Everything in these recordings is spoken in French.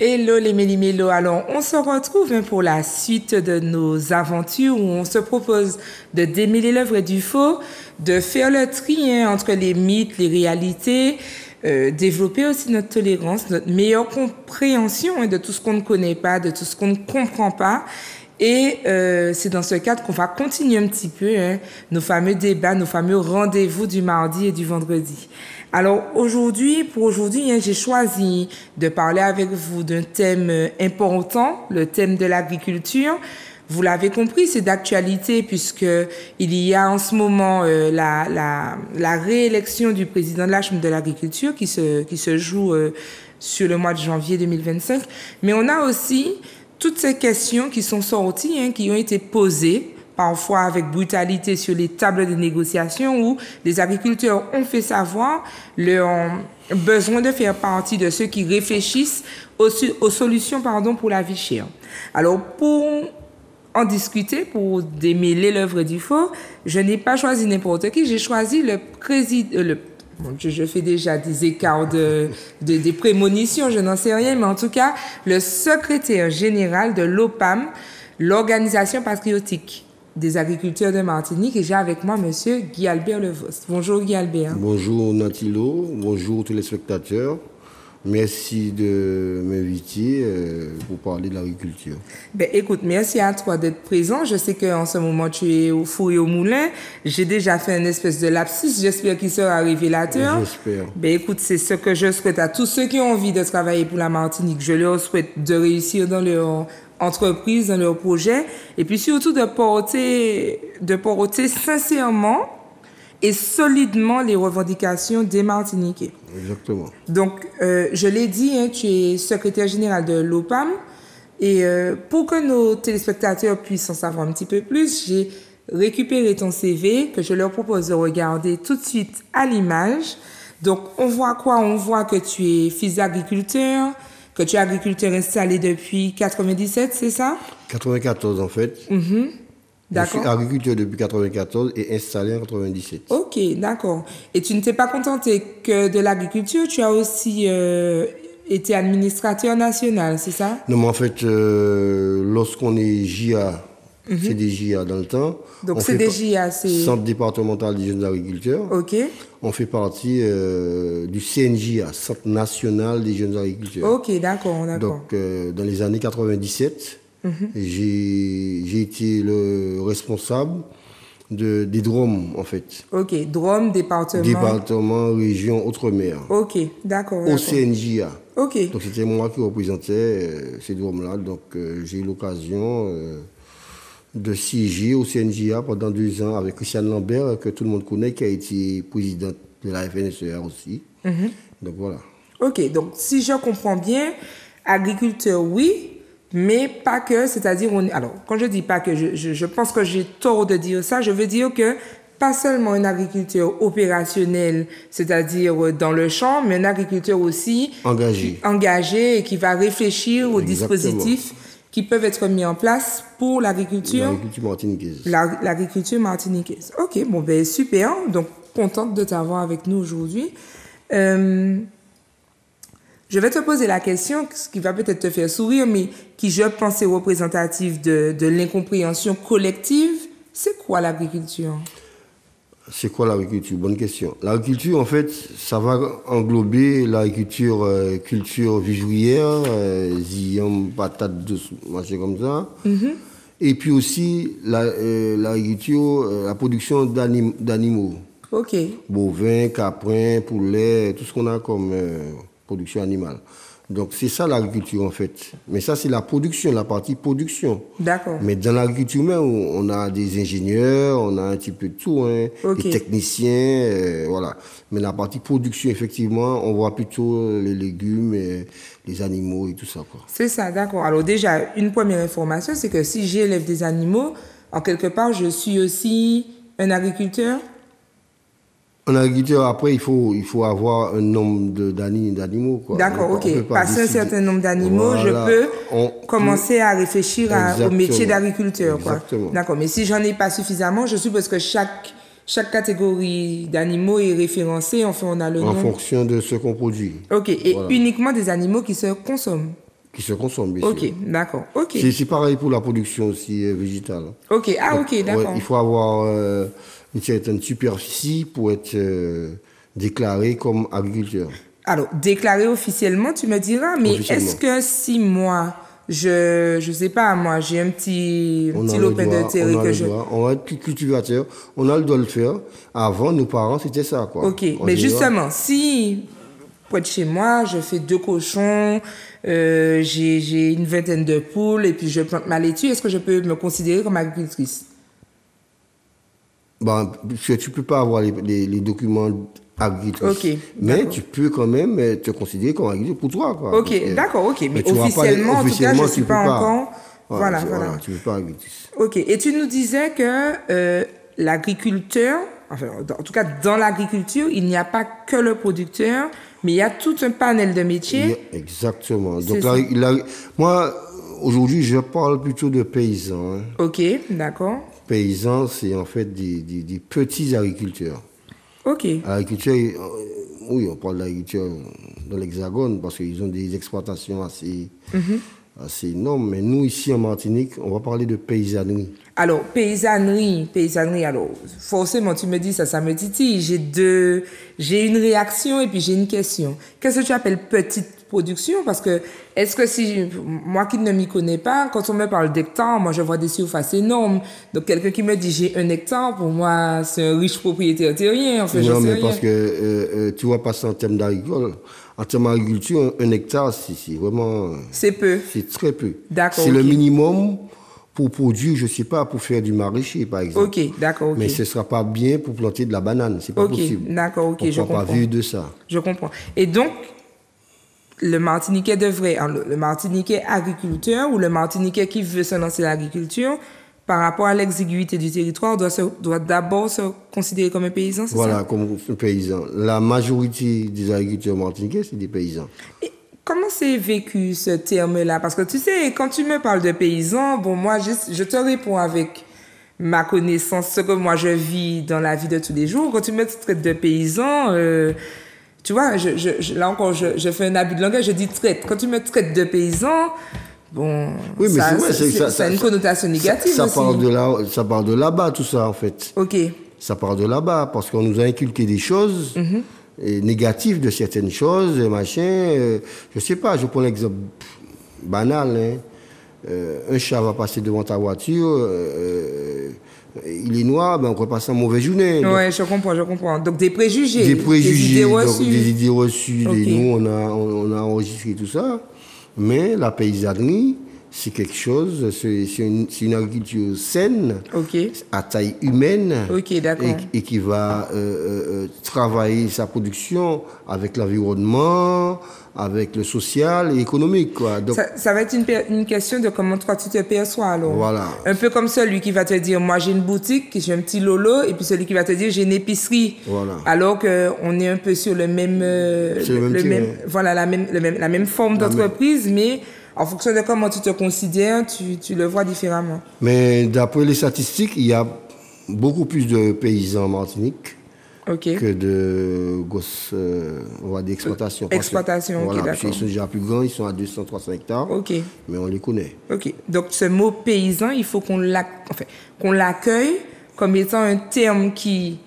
Hello les méli-mélos, alors on se retrouve pour la suite de nos aventures où on se propose de démêler le vrai du faux, de faire le tri entre les mythes, les réalités, développer aussi notre tolérance, notre meilleure compréhension de tout ce qu'on ne connaît pas, de tout ce qu'on ne comprend pas. Et c'est dans ce cadre qu'on va continuer un petit peu nos fameux débats, nos fameux rendez-vous du mardi et du vendredi. Alors pour aujourd'hui, j'ai choisi de parler avec vous d'un thème important, le thème de l'agriculture. Vous l'avez compris, c'est d'actualité puisque il y a en ce moment la réélection du président de la Chambre de l'agriculture qui se joue sur le mois de janvier 2025. Mais on a aussi toutes ces questions qui sont sorties, qui ont été posées, parfois avec brutalité sur les tables de négociation où les agriculteurs ont fait savoir leur besoin de faire partie de ceux qui réfléchissent aux solutions pour la vie chère. Alors, pour en discuter, pour démêler l'œuvre du faux, je n'ai pas choisi n'importe qui, j'ai choisi le président... je fais déjà des écarts des prémonitions, je n'en sais rien, mais en tout cas, le secrétaire général de l'OPAM, l'Organisation patriotique des agriculteurs de Martinique, et j'ai avec moi monsieur Guy-Albert Levost. Bonjour Guy-Albert. Bonjour Natilo, bonjour tous les spectateurs. Merci de m'inviter pour parler de l'agriculture. Écoute, merci à toi d'être présent. Je sais qu'en ce moment, tu es au four et au moulin. J'ai déjà fait une espèce de lapsus. J'espère qu'il sera révélateur. J'espère. Écoute, c'est ce que je souhaite à tous ceux qui ont envie de travailler pour la Martinique. Je leur souhaite de réussir dans leur entreprise, dans leur projet. Et puis surtout de porter sincèrement et solidement les revendications des Martiniquais. Exactement. Donc, je l'ai dit, tu es secrétaire général de l'OPAM. Et pour que nos téléspectateurs puissent en savoir un petit peu plus, j'ai récupéré ton CV que je leur propose de regarder tout de suite à l'image. Donc, on voit quoi? On voit que tu es fils d'agriculteur, que tu es agriculteur installé depuis 97, c'est ça? 94 en fait. D'accord. Je suis agriculteur depuis 94 et installé en 97. Ok, d'accord. Et tu ne t'es pas contenté que de l'agriculture, tu as aussi été administrateur national, c'est ça? Non, mais en fait, lorsqu'on est JA, c'est des JA dans le temps. Donc c'est des JA, c'est... Centre départemental des jeunes agriculteurs. Ok. On fait partie du CNJA, Centre national des jeunes agriculteurs. Ok, d'accord. Donc, dans les années 97, j'ai été le responsable des DROM, en fait. Ok, DROM, département. Département, région, Outre-mer. Ok, d'accord. Au CNJA. Ok. Donc, c'était moi qui représentais ces DROM-là. Donc, j'ai eu l'occasion de siéger au CNJA pendant 2 ans avec Christiane Lambert, que tout le monde connaît, qui a été présidente de la FNSEA aussi. Donc, voilà. Ok, donc si je comprends bien, agriculteur, oui, mais pas que, c'est-à-dire, alors, quand je dis pas que, je pense que j'ai tort de dire ça, je veux dire que pas seulement un agriculteur opérationnel, c'est-à-dire dans le champ, mais un agriculteur aussi engagé et qui va réfléchir aux dispositifs qui peuvent être mis en place pour l'agriculture. L'agriculture martiniquaise. L'agriculture martiniquaise. Ok, super. Donc, contente de t'avoir avec nous aujourd'hui. Je vais te poser la question, ce qui va peut-être te faire sourire, mais qui, je pense, est représentative de l'incompréhension collective. C'est quoi l'agriculture? C'est quoi l'agriculture? Bonne question. L'agriculture, en fait, ça va englober l'agriculture, culture vivrière, zillion, patates douces, machin comme ça. Et puis aussi l'agriculture, la production d'animaux. Ok. Bovins, caprins, poulets, tout ce qu'on a comme production animale. Donc, c'est ça l'agriculture, en fait. Mais ça, c'est la production, la partie production. D'accord. Mais dans l'agriculture même, on a des ingénieurs, on a un petit peu de tout, des techniciens, voilà. Mais la partie production, effectivement, on voit plutôt les légumes, les animaux et tout ça, quoi. C'est ça, d'accord. Alors déjà, une première information, c'est que si j'élève des animaux, en quelque part, je suis aussi un agriculteur. En agriculture, après, il faut avoir un nombre d'animaux, quoi. D'accord, ok. Passer un certain nombre d'animaux, voilà, je peux commencer à réfléchir au métier d'agriculteur, quoi. Exactement. D'accord, mais si j'en ai pas suffisamment, je suppose que chaque catégorie d'animaux est référencée, enfin on a le nom. En fonction de ce qu'on produit. Ok, et voilà, uniquement des animaux qui se consomment. qui se consomme, bien Ok, sûr. d'accord. Ok. C'est pareil pour la production aussi végétale. Ok, ah Donc, ok, ouais, d'accord. il faut avoir une certaine superficie pour être déclaré comme agriculteur, Alors, déclaré officiellement, tu me diras, mais est-ce officiellement. que si moi, je sais pas, moi, j'ai un petit lopin de terre On et a que le je... droit, on va être cultivateur, on a le droit de le faire. Avant, nos parents, c'était ça, quoi. Ok, En mais général. justement, si près de chez moi, je fais 2 cochons, j'ai une vingtaine de poules et puis je plante ma laitue, est-ce que je peux me considérer comme agricultrice? Ben, tu peux pas avoir les documents agricultrices, Ok, mais d'accord. tu peux quand même te considérer comme agriculteur pour toi, quoi. Parce Ok, que- d'accord, ok, mais tu auras pas officiellement, en tout cas, je officiellement, ne suis tu peux pas pas. encore... Voilà, voilà. Tu peux pas agricultrice. Ok, et tu nous disais que l'agriculteur, enfin, en tout cas dans l'agriculture, il n'y a pas que le producteur, mais il y a tout un panel de métiers. Exactement. C'est Donc ça. moi, aujourd'hui, je parle plutôt de paysans, hein. Ok, d'accord. Paysans, c'est en fait des petits agriculteurs. Ok, L'agriculture, oui, on parle d'agriculture dans l'Hexagone parce qu'ils ont des exploitations assez énormes. Mais nous, ici en Martinique, on va parler de paysannerie. alors paysannerie, alors forcément tu me dis ça, ça me titille. J'ai une réaction et puis j'ai une question. Qu'est-ce que tu appelles petite production? Parce que est-ce que si moi qui ne m'y connais pas, quand on me parle d'hectares, moi je vois des surfaces énormes. Donc quelqu'un qui me dit j'ai 1 hectare, pour moi c'est un riche propriétaire terrien. Enfin, j'en Non, sais mais rien. parce que tu vois passer en termes d'agriculture. En termes d'agriculture, 1 hectare, c'est vraiment... C'est peu. C'est très peu. D'accord, C'est le ok. minimum pour produire, je ne sais pas, pour faire du maraîcher, par exemple. Ok, d'accord, ok. Mais ce ne sera pas bien pour planter de la banane. C'est pas Ok, possible. d'accord, ok, On ne je peut pas comprends. vivre de ça. Je comprends. Et donc, le Martiniquais devrait, hein, le Martiniquais agriculteur ou le Martiniquais qui veut se lancer dans l'agriculture, par rapport à l'exiguïté du territoire, doit d'abord se considérer comme un paysan, c'est Voilà, ça? comme un paysan. La majorité des agriculteurs martiniquais, c'est des paysans. Et comment c'est vécu ce terme-là? Parce que tu sais, quand tu me parles de paysan, bon, moi, je te réponds avec ma connaissance, ce que moi je vis dans la vie de tous les jours. Quand tu me traites de paysan, tu vois, là encore, je fais un abus de langage, je dis traite. Quand tu me traites de paysan, bon, Oui, mais ça, c'est vrai, ça a une connotation négative ça aussi. ça part de là-bas, tout ça, en fait. Ok, Ça part de là-bas, parce qu'on nous a inculqué des choses négatives de certaines choses, machin. Je sais pas, je prends l'exemple banal, hein. Un chat va passer devant ta voiture, il est noir, ben on peut passer une mauvaise journée. Donc, ouais, je comprends, je comprends. Donc des préjugés, des préjugés, des idées donc, reçues. des idées reçues. Ok. Nous, on a enregistré tout ça. Mais la paysannerie, c'est quelque chose, c'est une agriculture saine, Ok, à taille humaine, ok, d'accord. et qui va travailler sa production avec l'environnement, avec le social et économique, quoi. Donc, Ça va être une question de comment toi tu te perçois alors. Voilà. Un peu comme celui qui va te dire moi j'ai une boutique, j'ai un petit lolo, et puis celui qui va te dire j'ai une épicerie. Voilà. Alors qu'on est un peu sur le même, C'est le même terrain. voilà, la même forme d'entreprise, mais en fonction de comment tu te considères, tu le vois différemment. mais d'après les statistiques, il y a beaucoup plus de paysans en Martinique Ok. que de grosses, on va dire, exploitations. Parce que- Exploitation, ok, voilà, parce d'accord. qu'ils sont déjà plus grands, ils sont à 200-300 hectares, Ok. mais on les connaît. Ok. Donc ce mot paysan, il faut qu'on l'accueille comme étant un terme qui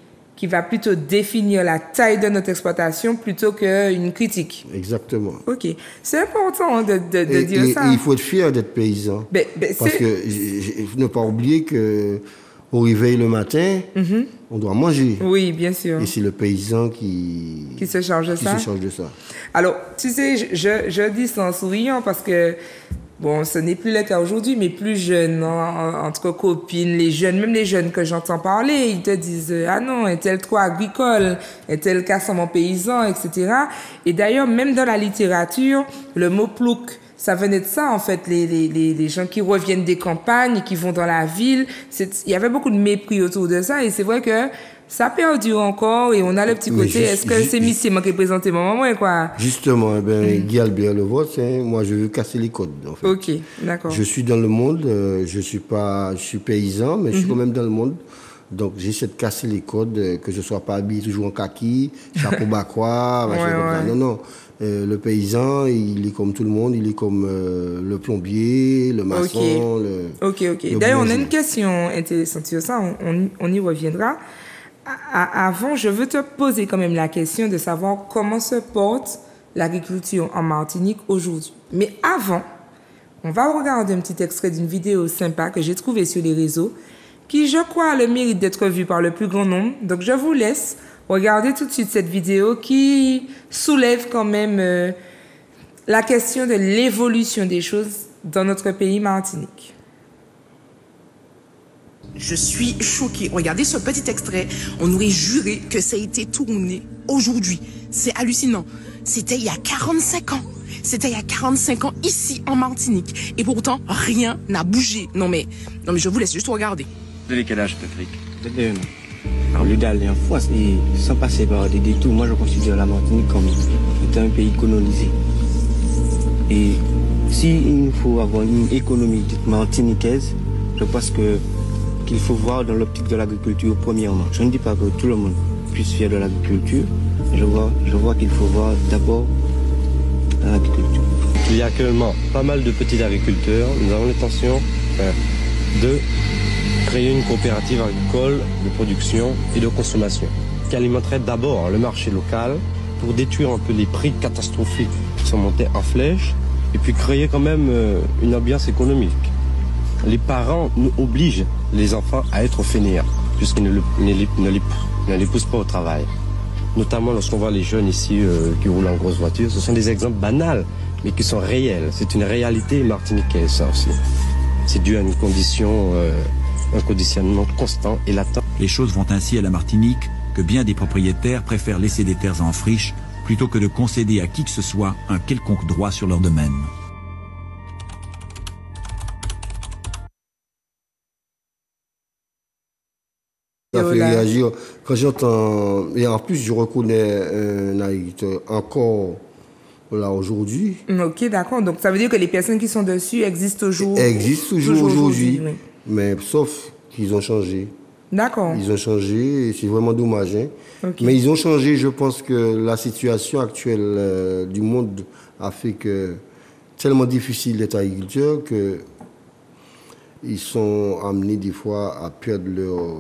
va plutôt définir la taille de notre exploitation plutôt qu'une critique. Exactement. Ok. C'est important hein, de Et, dire ça. et il faut être fier d'être paysan. Parce C'est- que ne pas oublier que au réveil le matin, on doit manger. Oui, bien sûr. Et c'est le paysan qui Se charge de ça. se charge de ça. Alors, tu sais, je dis ça en souriant parce que, bon, ce n'est plus le cas aujourd'hui, mais plus jeunes, entre copines, les jeunes, même les jeunes que j'entends parler, ils te disent « Ah non, un tel trop agricole, un tel cassement paysan, etc. » Et d'ailleurs, même dans la littérature, le mot « plouc », ça venait de ça, en fait, les gens qui reviennent des campagnes et qui vont dans la ville. Il y avait beaucoup de mépris autour de ça et c'est vrai que ça perdure encore et on a le petit Mais côté, est-ce que c'est Missy qui est présenté maman, quoi? Justement, Guy Albert Le Vôtre, moi je veux casser les codes, en fait. Ok, d'accord. Je suis dans le monde, je suis paysan, mais je suis quand même dans le monde Donc, j'essaie de casser les codes, que je ne sois pas habillé toujours en kaki, chapeau bakwa, machin comme ça. Non, non. Le paysan, il est comme tout le monde, il est comme le plombier, le maçon, Ok. D'ailleurs, on a une question intéressante sur ça, on y reviendra. Avant, je veux te poser quand même la question de savoir comment se porte l'agriculture en Martinique aujourd'hui. Mais avant, on va regarder un petit extrait d'une vidéo sympa que j'ai trouvée sur les réseaux, qui, je crois, a le mérite d'être vue par le plus grand nombre. Donc, je vous laisse regarder tout de suite cette vidéo qui soulève quand même la question de l'évolution des choses dans notre pays Martinique. Je suis choquée. Regardez ce petit extrait. On aurait juré que ça a été tourné aujourd'hui. C'est hallucinant. C'était il y a 45 ans. C'était il y a 45 ans ici en Martinique. Et pourtant, rien n'a bougé. Non mais je vous laisse juste regarder. Vous avez quel âge, Patrick? 21 ans. Alors, le d'aller en France, et sans passer par des détours, moi je considère la Martinique comme étant un pays colonisé. Et s'il faut avoir une économie martiniquaise, je pense qu'il faut voir dans l'optique de l'agriculture premièrement. Je ne dis pas que tout le monde puisse faire de l'agriculture, je vois qu'il faut voir d'abord l'agriculture. Il y a actuellement pas mal de petits agriculteurs. Nous avons l'intention de créer une coopérative agricole de production et de consommation qui alimenterait d'abord le marché local pour détruire un peu les prix catastrophiques qui sont montés en flèche et puis créer quand même une ambiance économique. Les parents nous obligent les enfants à être fainéants puisqu'ils ne les poussent pas au travail. Notamment lorsqu'on voit les jeunes ici qui roulent en grosse voiture, ce sont des exemples banals mais qui sont réels. C'est une réalité martiniquaise ça aussi. C'est dû à une condition, un conditionnement constant et latent. Les choses vont ainsi à la Martinique que bien des propriétaires préfèrent laisser des terres en friche plutôt que de concéder à qui que ce soit un quelconque droit sur leur domaine. Ça fait réagir. Quand j'entends, et en plus je reconnais un agriculteur encore là aujourd'hui. Ok, d'accord. Donc ça veut dire que les personnes qui sont dessus existent toujours. Existent toujours aujourd'hui. Oui. Mais sauf qu'ils ont changé. D'accord. Ils ont changé et c'est vraiment dommage. Hein. Okay. Mais ils ont changé, je pense que la situation actuelle du monde a fait que tellement difficile d'être agriculteur que ils sont amenés des fois à perdre leur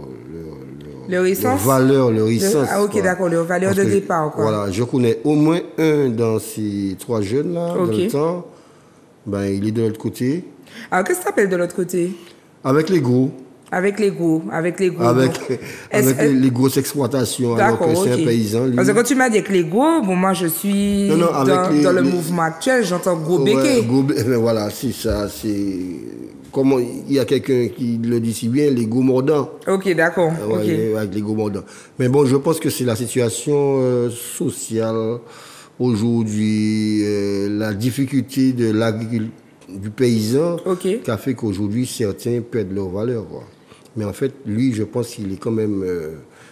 valeur, leur essence. Ah ok, d'accord, leur valeur de départ. Quoi. Voilà, je connais au moins un dans ces trois jeunes-là, dans le temps, ben, il est de l'autre côté. Alors qu'est-ce que tu appelles de l'autre côté? Avec les gros. Avec les gros. Avec les grosses exploitations, alors que c'est un paysan. Lui. Parce que quand tu m'as dit que les gros, bon, moi je suis dans le mouvement actuel, j'entends gros béquet. Mais voilà, c'est ça, c'est... Comment il y a quelqu'un qui le dit si bien, les gros mordants. Ok, d'accord. Avec les gros mordants. Mais bon, je pense que c'est la situation sociale aujourd'hui, la difficulté de du paysan qui a fait qu'aujourd'hui, certains perdent leur valeur. Quoi. Mais en fait, lui, je pense qu'il est quand même...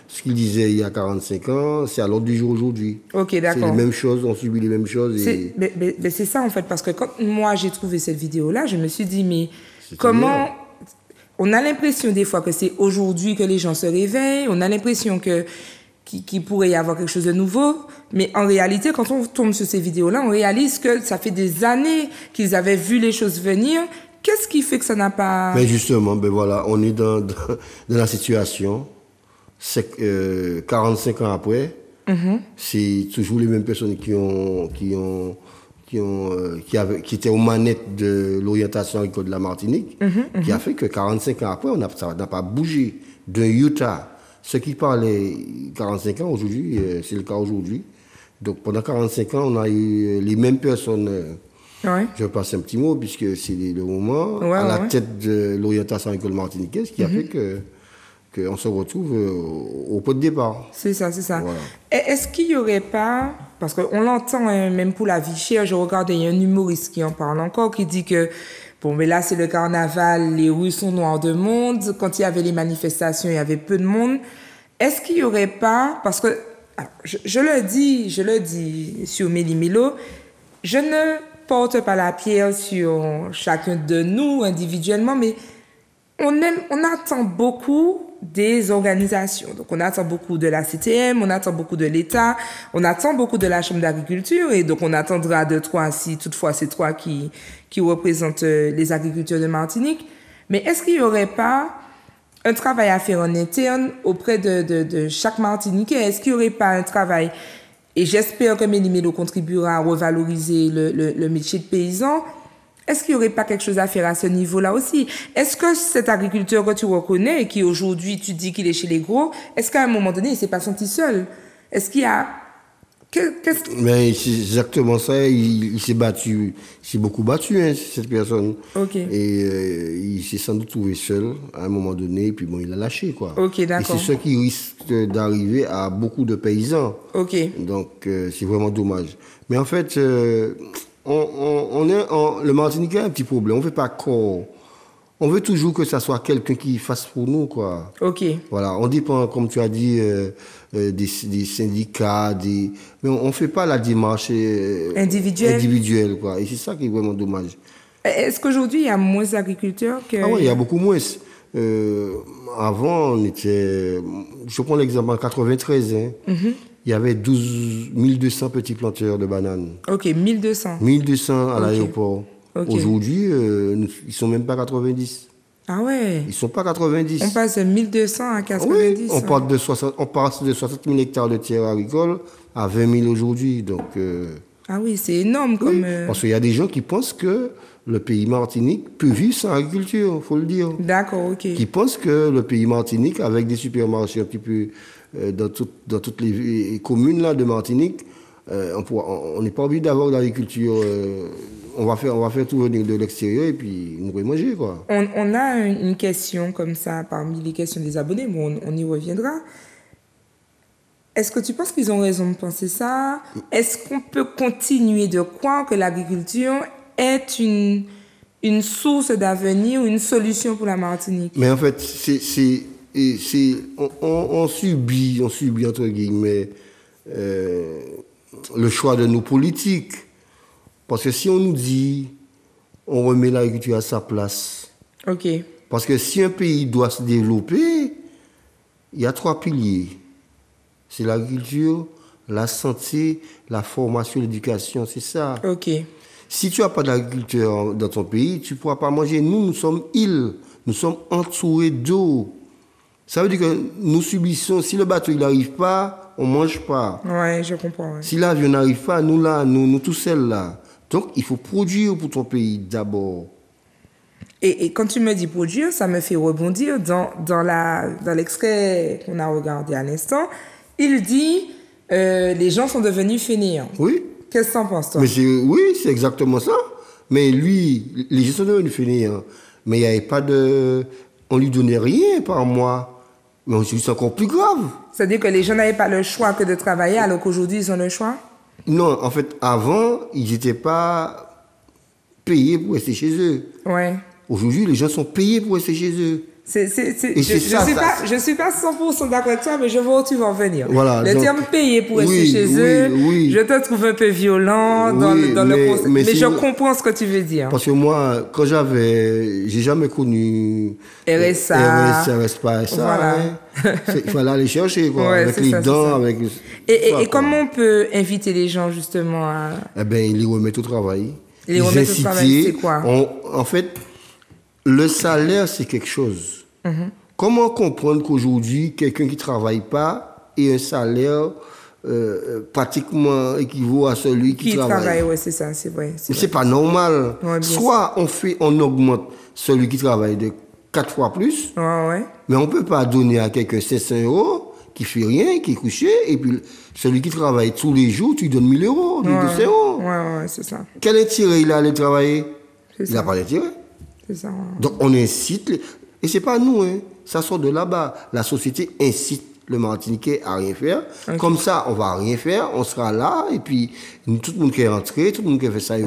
ce qu'il disait il y a 45 ans, c'est à l'ordre du jour aujourd'hui. Ok, d'accord. C'est les mêmes choses, on subit les mêmes choses. Mais c'est ça, en fait, parce que quand moi, j'ai trouvé cette vidéo-là, je me suis dit, mais comment... On a l'impression des fois que c'est aujourd'hui que les gens se réveillent, on a l'impression qu'il pourrait y avoir quelque chose de nouveau, mais en réalité, quand on tombe sur ces vidéos-là, on réalise que ça fait des années qu'ils avaient vu les choses venir. Qu'est-ce qui fait que ça n'a pas... Mais justement, ben voilà, on est dans la situation, c'est 45 ans après, c'est toujours les mêmes personnes qui étaient aux manettes de l'orientation agricole de la Martinique, qui a fait que 45 ans après, ça n'a pas bougé d'un iota. Ce qui parlait 45 ans aujourd'hui, c'est le cas aujourd'hui. Donc pendant 45 ans, on a eu les mêmes personnes. Je passe un petit mot, puisque c'est le moment, à la tête de l'orientation agricole martiniquaise, qui a fait qu'on se retrouve au point de départ. C'est ça. Voilà. Est-ce qu'il n'y aurait pas, parce qu'on l'entend même pour la vie chère, je regardais, il y a un humoriste qui en parle encore, qui dit que, bon, mais là c'est le carnaval, les rues sont noires de monde, quand il y avait les manifestations, il y avait peu de monde. Est-ce qu'il n'y aurait pas, parce que, alors, je le dis sur Méli-Mélo, je ne porte pas la pierre sur chacun de nous individuellement, mais on attend beaucoup des organisations. Donc, on attend beaucoup de la CTM, on attend beaucoup de l'État, on attend beaucoup de la Chambre d'agriculture, et donc on attendra de toi, si toutefois c'est toi qui représente les agriculteurs de Martinique. Mais est-ce qu'il n'y aurait pas un travail à faire en interne auprès de chaque Martiniquais? Est-ce qu'il n'y aurait pas un travail, et j'espère que Méli-Mélo contribuera à revaloriser le métier de paysan, est-ce qu'il n'y aurait pas quelque chose à faire à ce niveau-là aussi? Est-ce que cet agriculteur que tu reconnais et qui aujourd'hui tu dis qu'il est chez les gros, est-ce qu'à un moment donné il ne s'est pas senti seul? Est-ce qu'il y a... Mais c'est exactement ça, il s'est battu, il s'est beaucoup battu, hein, cette personne. Ok. Et il s'est sans doute trouvé seul à un moment donné, et puis bon, il a lâché, quoi. Ok, d'accord. Et c'est ce qui risque d'arriver à beaucoup de paysans. Ok. Donc c'est vraiment dommage. Mais en fait, le Martiniquais a un petit problème, on ne fait pas corps. On veut toujours que ça soit quelqu'un qui fasse pour nous, quoi. Ok. Voilà, on dépend, comme tu as dit, des syndicats, mais on ne fait pas la démarche individuelle, quoi. Et c'est ça qui est vraiment dommage. Est-ce qu'aujourd'hui, il y a moins d'agriculteurs que... Ah oui, il y a beaucoup moins. Avant, on était... Je prends l'exemple en 93, hein, il y avait 12 200 petits planteurs de bananes. Ok, 1200. 1200 à l'aéroport. Okay. Aujourd'hui, ils ne sont même pas 90. Ah ouais. Ils ne sont pas 90. On passe de 1200 à 90. Oui, on passe de 60 000 hectares de terres agricoles à 20 000 aujourd'hui. Donc, ah oui, c'est énorme comme... Parce qu'il y a des gens qui pensent que le pays Martinique peut vivre sans agriculture, il faut le dire. D'accord, ok. Qui pensent que le pays Martinique, avec des supermarchés un petit peu dans toutes les communes là, de Martinique, on n'est pas obligé d'avoir de l'agriculture. On va faire tout venir de l'extérieur et puis nous pourrons manger, quoi. On a une question comme ça parmi les questions des abonnés, mais on y reviendra. Est-ce que tu penses qu'ils ont raison de penser ça? Est-ce qu'on peut continuer de croire que l'agriculture est une source d'avenir ou une solution pour la Martinique? Mais en fait, on subit entre guillemets le choix de nos politiques. Parce que si on nous dit, on remet l'agriculture à sa place. Ok. Parce que si un pays doit se développer, il y a 3 piliers. C'est l'agriculture, la santé, la formation, l'éducation, c'est ça. Ok. Si tu n'as pas d'agriculture dans ton pays, tu ne pourras pas manger. Nous sommes îles, nous sommes entourés d'eau. Ça veut dire que nous subissons, si le bateau n'arrive pas, on ne mange pas. Ouais, je comprends. Ouais. Si l'avion n'arrive pas, nous tous seuls là. Donc, il faut produire pour ton pays d'abord. Et quand tu me dis produire, ça me fait rebondir dans l'extrait qu'on a regardé à l'instant. Il dit les gens sont devenus fainéants. Oui. Qu'est-ce que tu en penses, toi? Oui, c'est exactement ça. Mais lui, les gens sont devenus fainéants. Mais il n'y avait pas de... On lui donnait rien par mois. Mais aujourd'hui, c'est encore plus grave. C'est-à-dire que les gens n'avaient pas le choix que de travailler, alors qu'aujourd'hui, ils ont le choix? Non, en fait, avant, ils n'étaient pas payés pour rester chez eux. Ouais. Aujourd'hui, les gens sont payés pour rester chez eux. Je ne suis pas 100% d'accord avec toi, mais je vois où tu vas en venir. Voilà, le terme payé pour rester chez eux, je te trouve un peu violent dans le concept. Mais je comprends ce que tu veux dire. Parce que moi, quand j'ai jamais connu RSA, ça. Voilà. Hein. Il fallait aller chercher, quoi, ouais, avec les dents, avec... Et comment on peut inviter les gens, justement, à... Eh bien, ils les remettent au travail. Les remettre au travail, c'est quoi? En fait, le salaire, c'est quelque chose. Comment comprendre qu'aujourd'hui, quelqu'un qui ne travaille pas ait un salaire pratiquement équivaut à celui qui travaille? Oui, c'est ça, c'est vrai. Mais ce n'est pas normal. Ouais, soit on augmente celui qui travaille de 4 fois plus, mais on ne peut pas donner à quelqu'un 500 € qui ne fait rien, qui est couché, et puis celui qui travaille tous les jours, tu lui donnes 1 000 €, 200 €. Ouais, c'est ça. Quel intérêt il a à aller travailler? Il n'a pas d'intérêt. C'est ça. Donc on incite... Et ce n'est pas nous, hein. Ça sort de là-bas. La société incite le Martiniquais à rien faire. Okay. Comme ça, on ne va rien faire, on sera là, et puis tout le monde qui est rentré, tout le monde qui a fait ça, et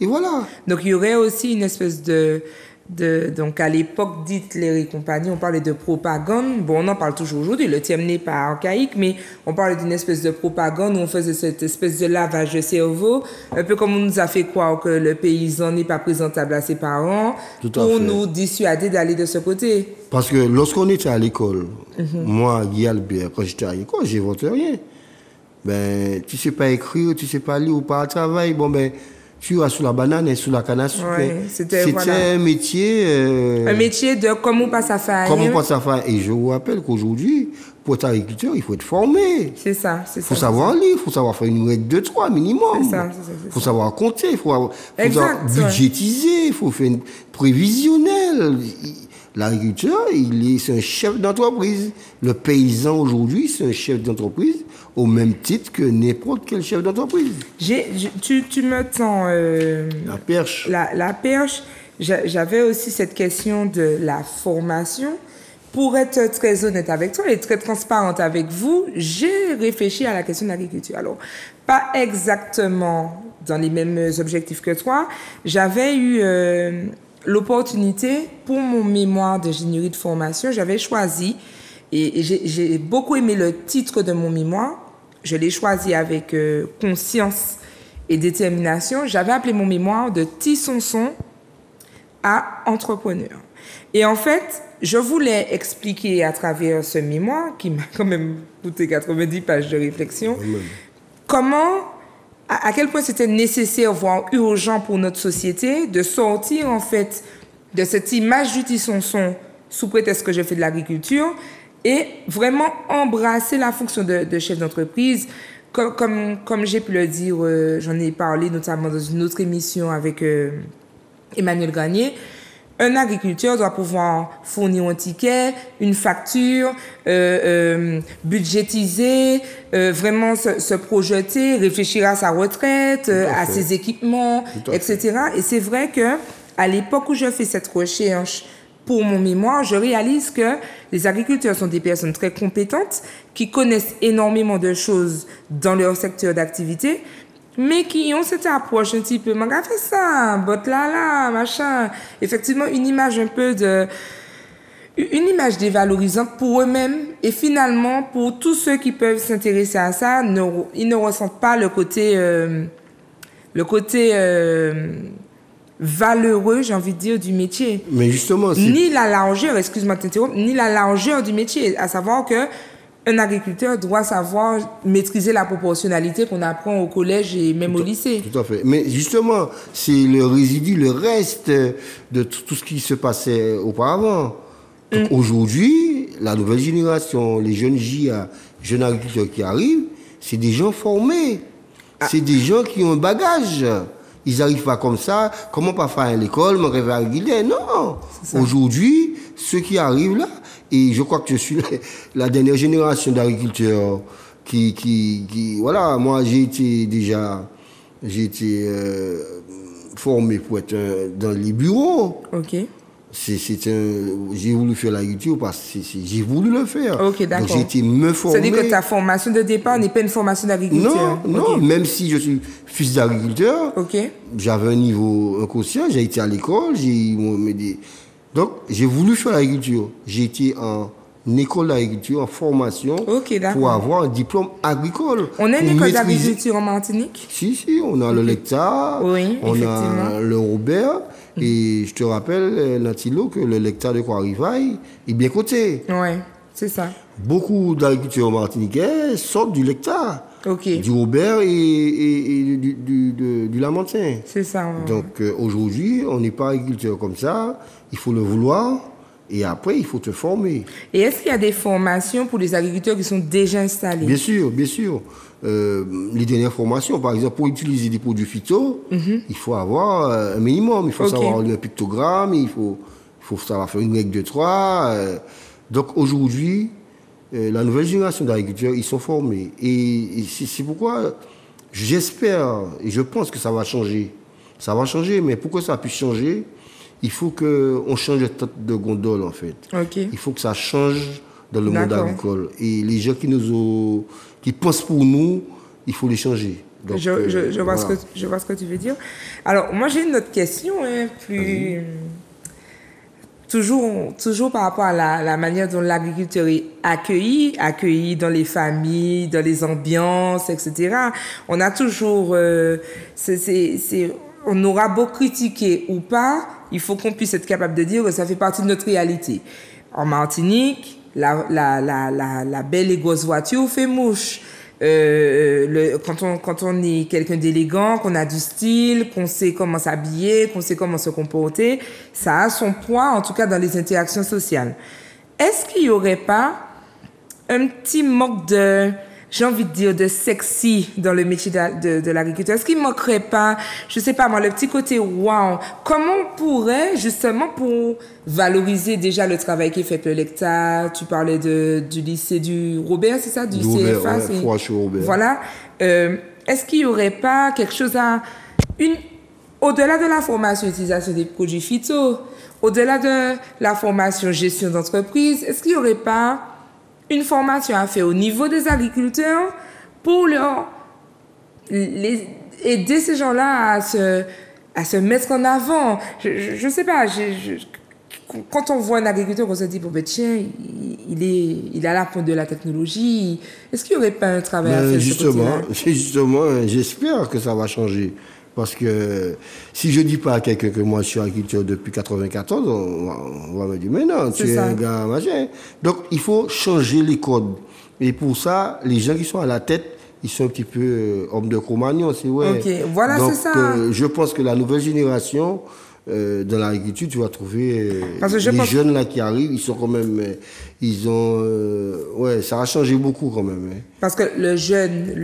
voilà. Donc il y aurait aussi une espèce de Donc, à l'époque d'Hitler et compagnie, on parlait de propagande. Bon, on en parle toujours aujourd'hui. Le terme n'est pas archaïque, mais on parle d'une espèce de propagande où on faisait cette espèce de lavage de cerveau, un peu comme on nous a fait croire que le paysan n'est pas présentable à ses parents, pour nous dissuader d'aller de ce côté. Parce que lorsqu'on était à l'école, moi, Guy Albert, quand j'étais à l'école, j'inventais rien. Ben, tu sais pas écrire, tu sais pas lire ou pas travail, bon ben, tu vas sous la banane et sous la canne à sucre. Ouais, c'était un métier. Un métier de comment on passe à faire. Comment on passe à faire. Et je vous rappelle qu'aujourd'hui, pour être agriculteur, il faut être formé. C'est ça. Il faut savoir lire, il faut savoir faire une règle de 3 minimum. C'est ça. Il faut savoir compter, il faut savoir budgétiser, il faut faire une prévisionnelle. L'agriculteur, c'est un chef d'entreprise. Le paysan aujourd'hui, c'est un chef d'entreprise au même titre que n'importe quel chef d'entreprise. Tu me tends la perche. La perche. J'avais aussi cette question de la formation. Pour être très honnête avec toi et très transparente avec vous, j'ai réfléchi à la question de l'agriculture. Alors, pas exactement dans les mêmes objectifs que toi. J'avais eu l'opportunité, pour mon mémoire d'ingénierie de formation, j'avais choisi, et j'ai beaucoup aimé le titre de mon mémoire, je l'ai choisi avec conscience et détermination. J'avais appelé mon mémoire de Tissonson à entrepreneur. Et en fait, je voulais expliquer à travers ce mémoire, qui m'a quand même coûté 90 pages de réflexion, à quel point c'était nécessaire, voire urgent pour notre société, de sortir en fait de cette image du Tissonson sous prétexte que je fais de l'agriculture et vraiment embrasser la fonction de chef d'entreprise. Comme j'ai pu le dire, j'en ai parlé notamment dans une autre émission avec Emmanuel Granier. Un agriculteur doit pouvoir fournir un ticket, une facture, budgétiser, vraiment se projeter, réfléchir à sa retraite, à ses équipements, etc. Et c'est vrai que à l'époque où je fais cette recherche pour mon mémoire, je réalise que les agriculteurs sont des personnes très compétentes qui connaissent énormément de choses dans leur secteur d'activité, mais qui ont cette approche un petit peu, m'a fait ça, botte là, machin. Effectivement, une image un peu une image dévalorisante pour eux-mêmes. Et finalement, pour tous ceux qui peuvent s'intéresser à ça, ils ne ressentent pas le côté valeureux, j'ai envie de dire, du métier. Mais justement, ni la largeur, excuse-moi de t'interrompre, ni la largeur du métier. À savoir que un agriculteur doit savoir maîtriser la proportionnalité qu'on apprend au collège et même au lycée. Tout à fait. Mais justement, c'est le résidu, le reste de tout ce qui se passait auparavant. Aujourd'hui, la nouvelle génération, les jeunes JA, jeunes agriculteurs qui arrivent, c'est des gens formés. C'est des gens qui ont un bagage. Ils n'arrivent pas comme ça. Comment pas faire à l'école, me rêver à guider? Non. Aujourd'hui, ceux qui arrivent là, et je crois que je suis la dernière génération d'agriculteurs qui voilà, moi j'ai été formé pour être dans les bureaux. Ok. J'ai voulu faire l'agriculture parce que j'ai voulu le faire. Ok, d'accord. Donc j'ai été me former. C'est-à-dire que ta formation de départ n'est pas une formation d'agriculteur? Non, même si je suis fils d'agriculteur, j'avais un niveau inconscient, j'ai été à l'école, donc j'ai voulu faire l'agriculture. J'ai été en école d'agriculture, en formation, pour avoir un diplôme agricole. On a une école d'agriculture en Martinique? Si, on a le Lecta, on a le Robert. Et je te rappelle, Natilo, que le Lecta de Croix-Rivaille est bien coté. Oui, c'est ça. Beaucoup d'agriculteurs martiniquais sortent du Lecta, du Robert et du Lamentin. C'est ça. Ouais. Donc aujourd'hui, on n'est pas agriculteur comme ça. Il faut le vouloir. Et après, il faut te former. Et est-ce qu'il y a des formations pour les agriculteurs qui sont déjà installés? Bien sûr. Les dernières formations, par exemple, pour utiliser des produits phyto, il faut avoir un minimum. Il faut savoir un pictogramme, il faut savoir faire une règle de 3. Donc aujourd'hui, la nouvelle génération d'agriculteurs, ils sont formés. Et c'est pourquoi j'espère et je pense que ça va changer. Ça va changer, mais pour que ça puisse changer, il faut qu'on change de tête de gondole, en fait. Il faut que ça change dans le monde agricole. Et les gens qui pensent pour nous, il faut les changer. Donc, je vois ce que tu veux dire. Alors, moi, j'ai une autre question, plus toujours par rapport à la manière dont l'agriculture est accueillie dans les familles, dans les ambiances, etc. On a toujours, on aura beau critiquer ou pas, il faut qu'on puisse être capable de dire que ça fait partie de notre réalité. En Martinique, la belle et grosse voiture fait mouche. Quand on est quelqu'un d'élégant, qu'on a du style, qu'on sait comment s'habiller, qu'on sait comment se comporter, ça a son poids, en tout cas dans les interactions sociales. Est-ce qu'il y aurait pas un petit manque de, j'ai envie de dire, de sexy dans le métier de l'agriculteur? Est-ce qu'il manquerait pas, je sais pas moi, le petit côté wow? Comment on pourrait, justement, pour valoriser déjà le travail qui est fait par le Lecta? Tu parlais du lycée du Robert, c'est ça? Du CFA? Ouais, Robert. Voilà. Est-ce qu'il y aurait pas quelque chose au-delà de la formation utilisation des produits phyto, au-delà de la formation gestion d'entreprise, est-ce qu'il y aurait pas une formation à faire au niveau des agriculteurs pour aider ces gens-là à se mettre en avant? Je sais pas, quand on voit un agriculteur, on se dit, bon, ben, tiens, il a la pointe de la technologie. Est-ce qu'il n'y aurait pas un travail à faire? Justement, j'espère que ça va changer. Parce que si je dis pas à quelqu'un que moi je suis agriculteur depuis 94, on va me dire, mais non, tu es un gars machin. Donc il faut changer les codes. Et pour ça, les gens qui sont à la tête, ils sont un petit peu hommes de Cro-Magnon, c'est vrai. Ok, voilà, donc, c'est ça. Je pense que la nouvelle génération, dans l'agriculture, tu vas trouver les jeunes là qui arrivent, ils sont quand même, ils ont, ouais, ça a changé beaucoup quand même. Parce que le jeune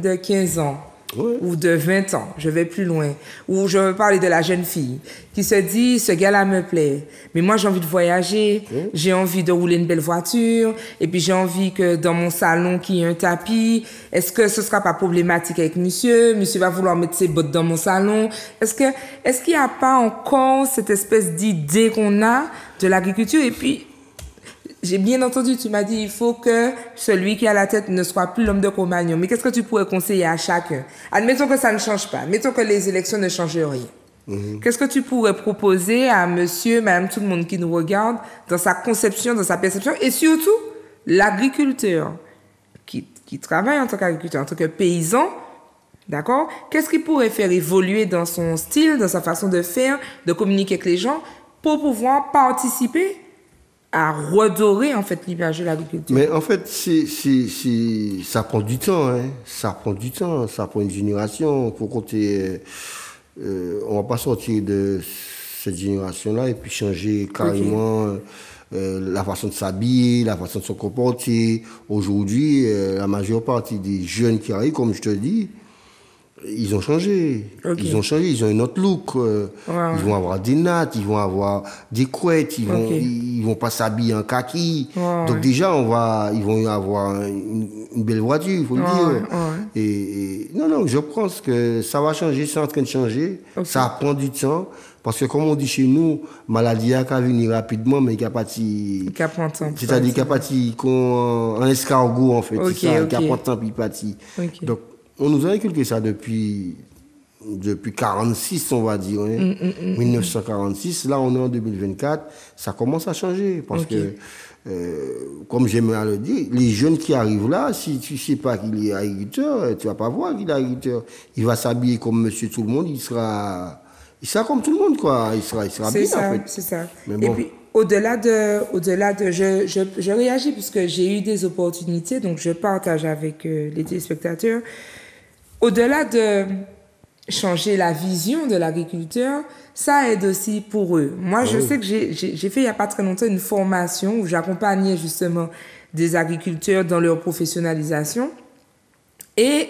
de 15 ans, ouais, ou de 20 ans, je vais plus loin, ou je veux parler de la jeune fille qui se dit, ce gars-là me plaît, mais moi j'ai envie de voyager, j'ai envie de rouler une belle voiture, et puis j'ai envie que dans mon salon qu'il y ait un tapis. Est-ce que ce sera pas problématique avec monsieur va vouloir mettre ses bottes dans mon salon? Est-ce qu'il n'y a pas encore cette espèce d'idée qu'on a de l'agriculture? Et puis j'ai bien entendu, tu m'as dit, il faut que celui qui a la tête ne soit plus l'homme de Cro-Magnon. Mais qu'est-ce que tu pourrais conseiller à chacun? Admettons que ça ne change pas. Admettons que les élections ne changent rien. Qu'est-ce que tu pourrais proposer à monsieur, madame, tout le monde qui nous regarde, dans sa conception, dans sa perception, et surtout, l'agriculteur qui travaille en tant qu'agriculteur, en tant que paysan, d'accord? Qu'est-ce qu'il pourrait faire évoluer dans son style, dans sa façon de faire, de communiquer avec les gens, pour pouvoir participer à redorer, en fait, l'image de l'agriculture? Mais en fait, ça prend du temps, hein. Ça prend du temps, ça prend une génération. Pour compter, on va pas sortir de cette génération-là et puis changer carrément la façon de s'habiller, la façon de se comporter. Aujourd'hui, la majeure partie des jeunes qui arrivent, comme je te dis, ils ont changé. Okay. Ils ont changé, ils ont un autre look. Ils vont avoir des nattes, ils vont avoir des couettes, ils vont pas s'habiller en kaki. Donc déjà, ils vont avoir une belle voiture, il faut le dire. Et non, je pense que ça va changer, c'est en train de changer. Ça prend du temps. Parce que comme on dit chez nous, maladie a qu'à venir rapidement, mais il n'y a pas de... C'est-à-dire qu'il n'y a pas de... un escargot, en fait. C'est ça, il n'y a pas de temps, puis pas de... Donc, on nous a inculqué ça depuis 46, on va dire, 1946. Là, on est en 2024. Ça commence à changer parce que, comme j'aime à le dire, les jeunes qui arrivent là, si tu ne sais pas qu'il est agriculteur, tu ne vas pas voir qu'il est agriculteur. Il va s'habiller comme monsieur tout le monde, il sera comme tout le monde, quoi. Il sera bien, ça, en fait. C'est ça. Mais bon. Et puis, au-delà de, je réagis puisque j'ai eu des opportunités, donc je partage avec les téléspectateurs. Au-delà de changer la vision de l'agriculteur, ça aide aussi pour eux. Moi, je sais que j'ai fait il n'y a pas très longtemps une formation où j'accompagnais justement des agriculteurs dans leur professionnalisation. Et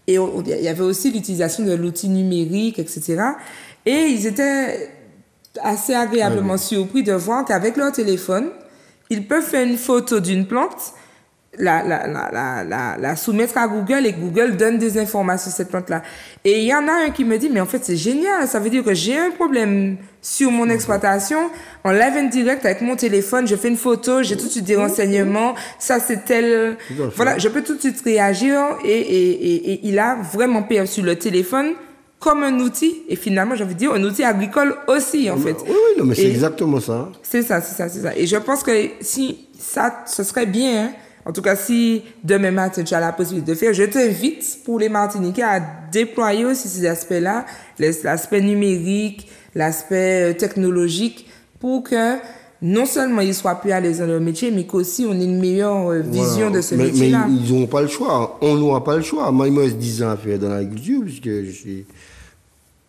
il y avait aussi l'utilisation de l'outil numérique, etc. Et ils étaient assez agréablement surpris de voir qu'avec leur téléphone, ils peuvent faire une photo d'une plante, la soumettre à Google et Google donne des informations sur cette plante-là. Et il y en a un qui me dit, mais en fait, c'est génial. Ça veut dire que j'ai un problème sur mon exploitation. En live and direct avec mon téléphone, je fais une photo, j'ai tout de suite des renseignements. Ça, c'est tel... Voilà, je peux tout de suite réagir et il a vraiment perçu le téléphone comme un outil, et finalement, j'ai envie de dire, un outil agricole aussi, en fait. Oui, non, mais c'est exactement ça. C'est ça. Et je pense que si ça, ce serait bien, hein. En tout cas, si demain matin, tu as la possibilité de faire, je t'invite pour les Martiniquais à déployer aussi ces aspects-là, l'aspect numérique, l'aspect technologique, pour que non seulement ils soient plus à l'aise dans leur métier, mais qu'aussi on ait une meilleure vision de ce métier-là. Mais ils n'ont pas le choix. On n'aura pas le choix. Moi, il me reste 10 ans à faire dans l'agriculture, puisque je suis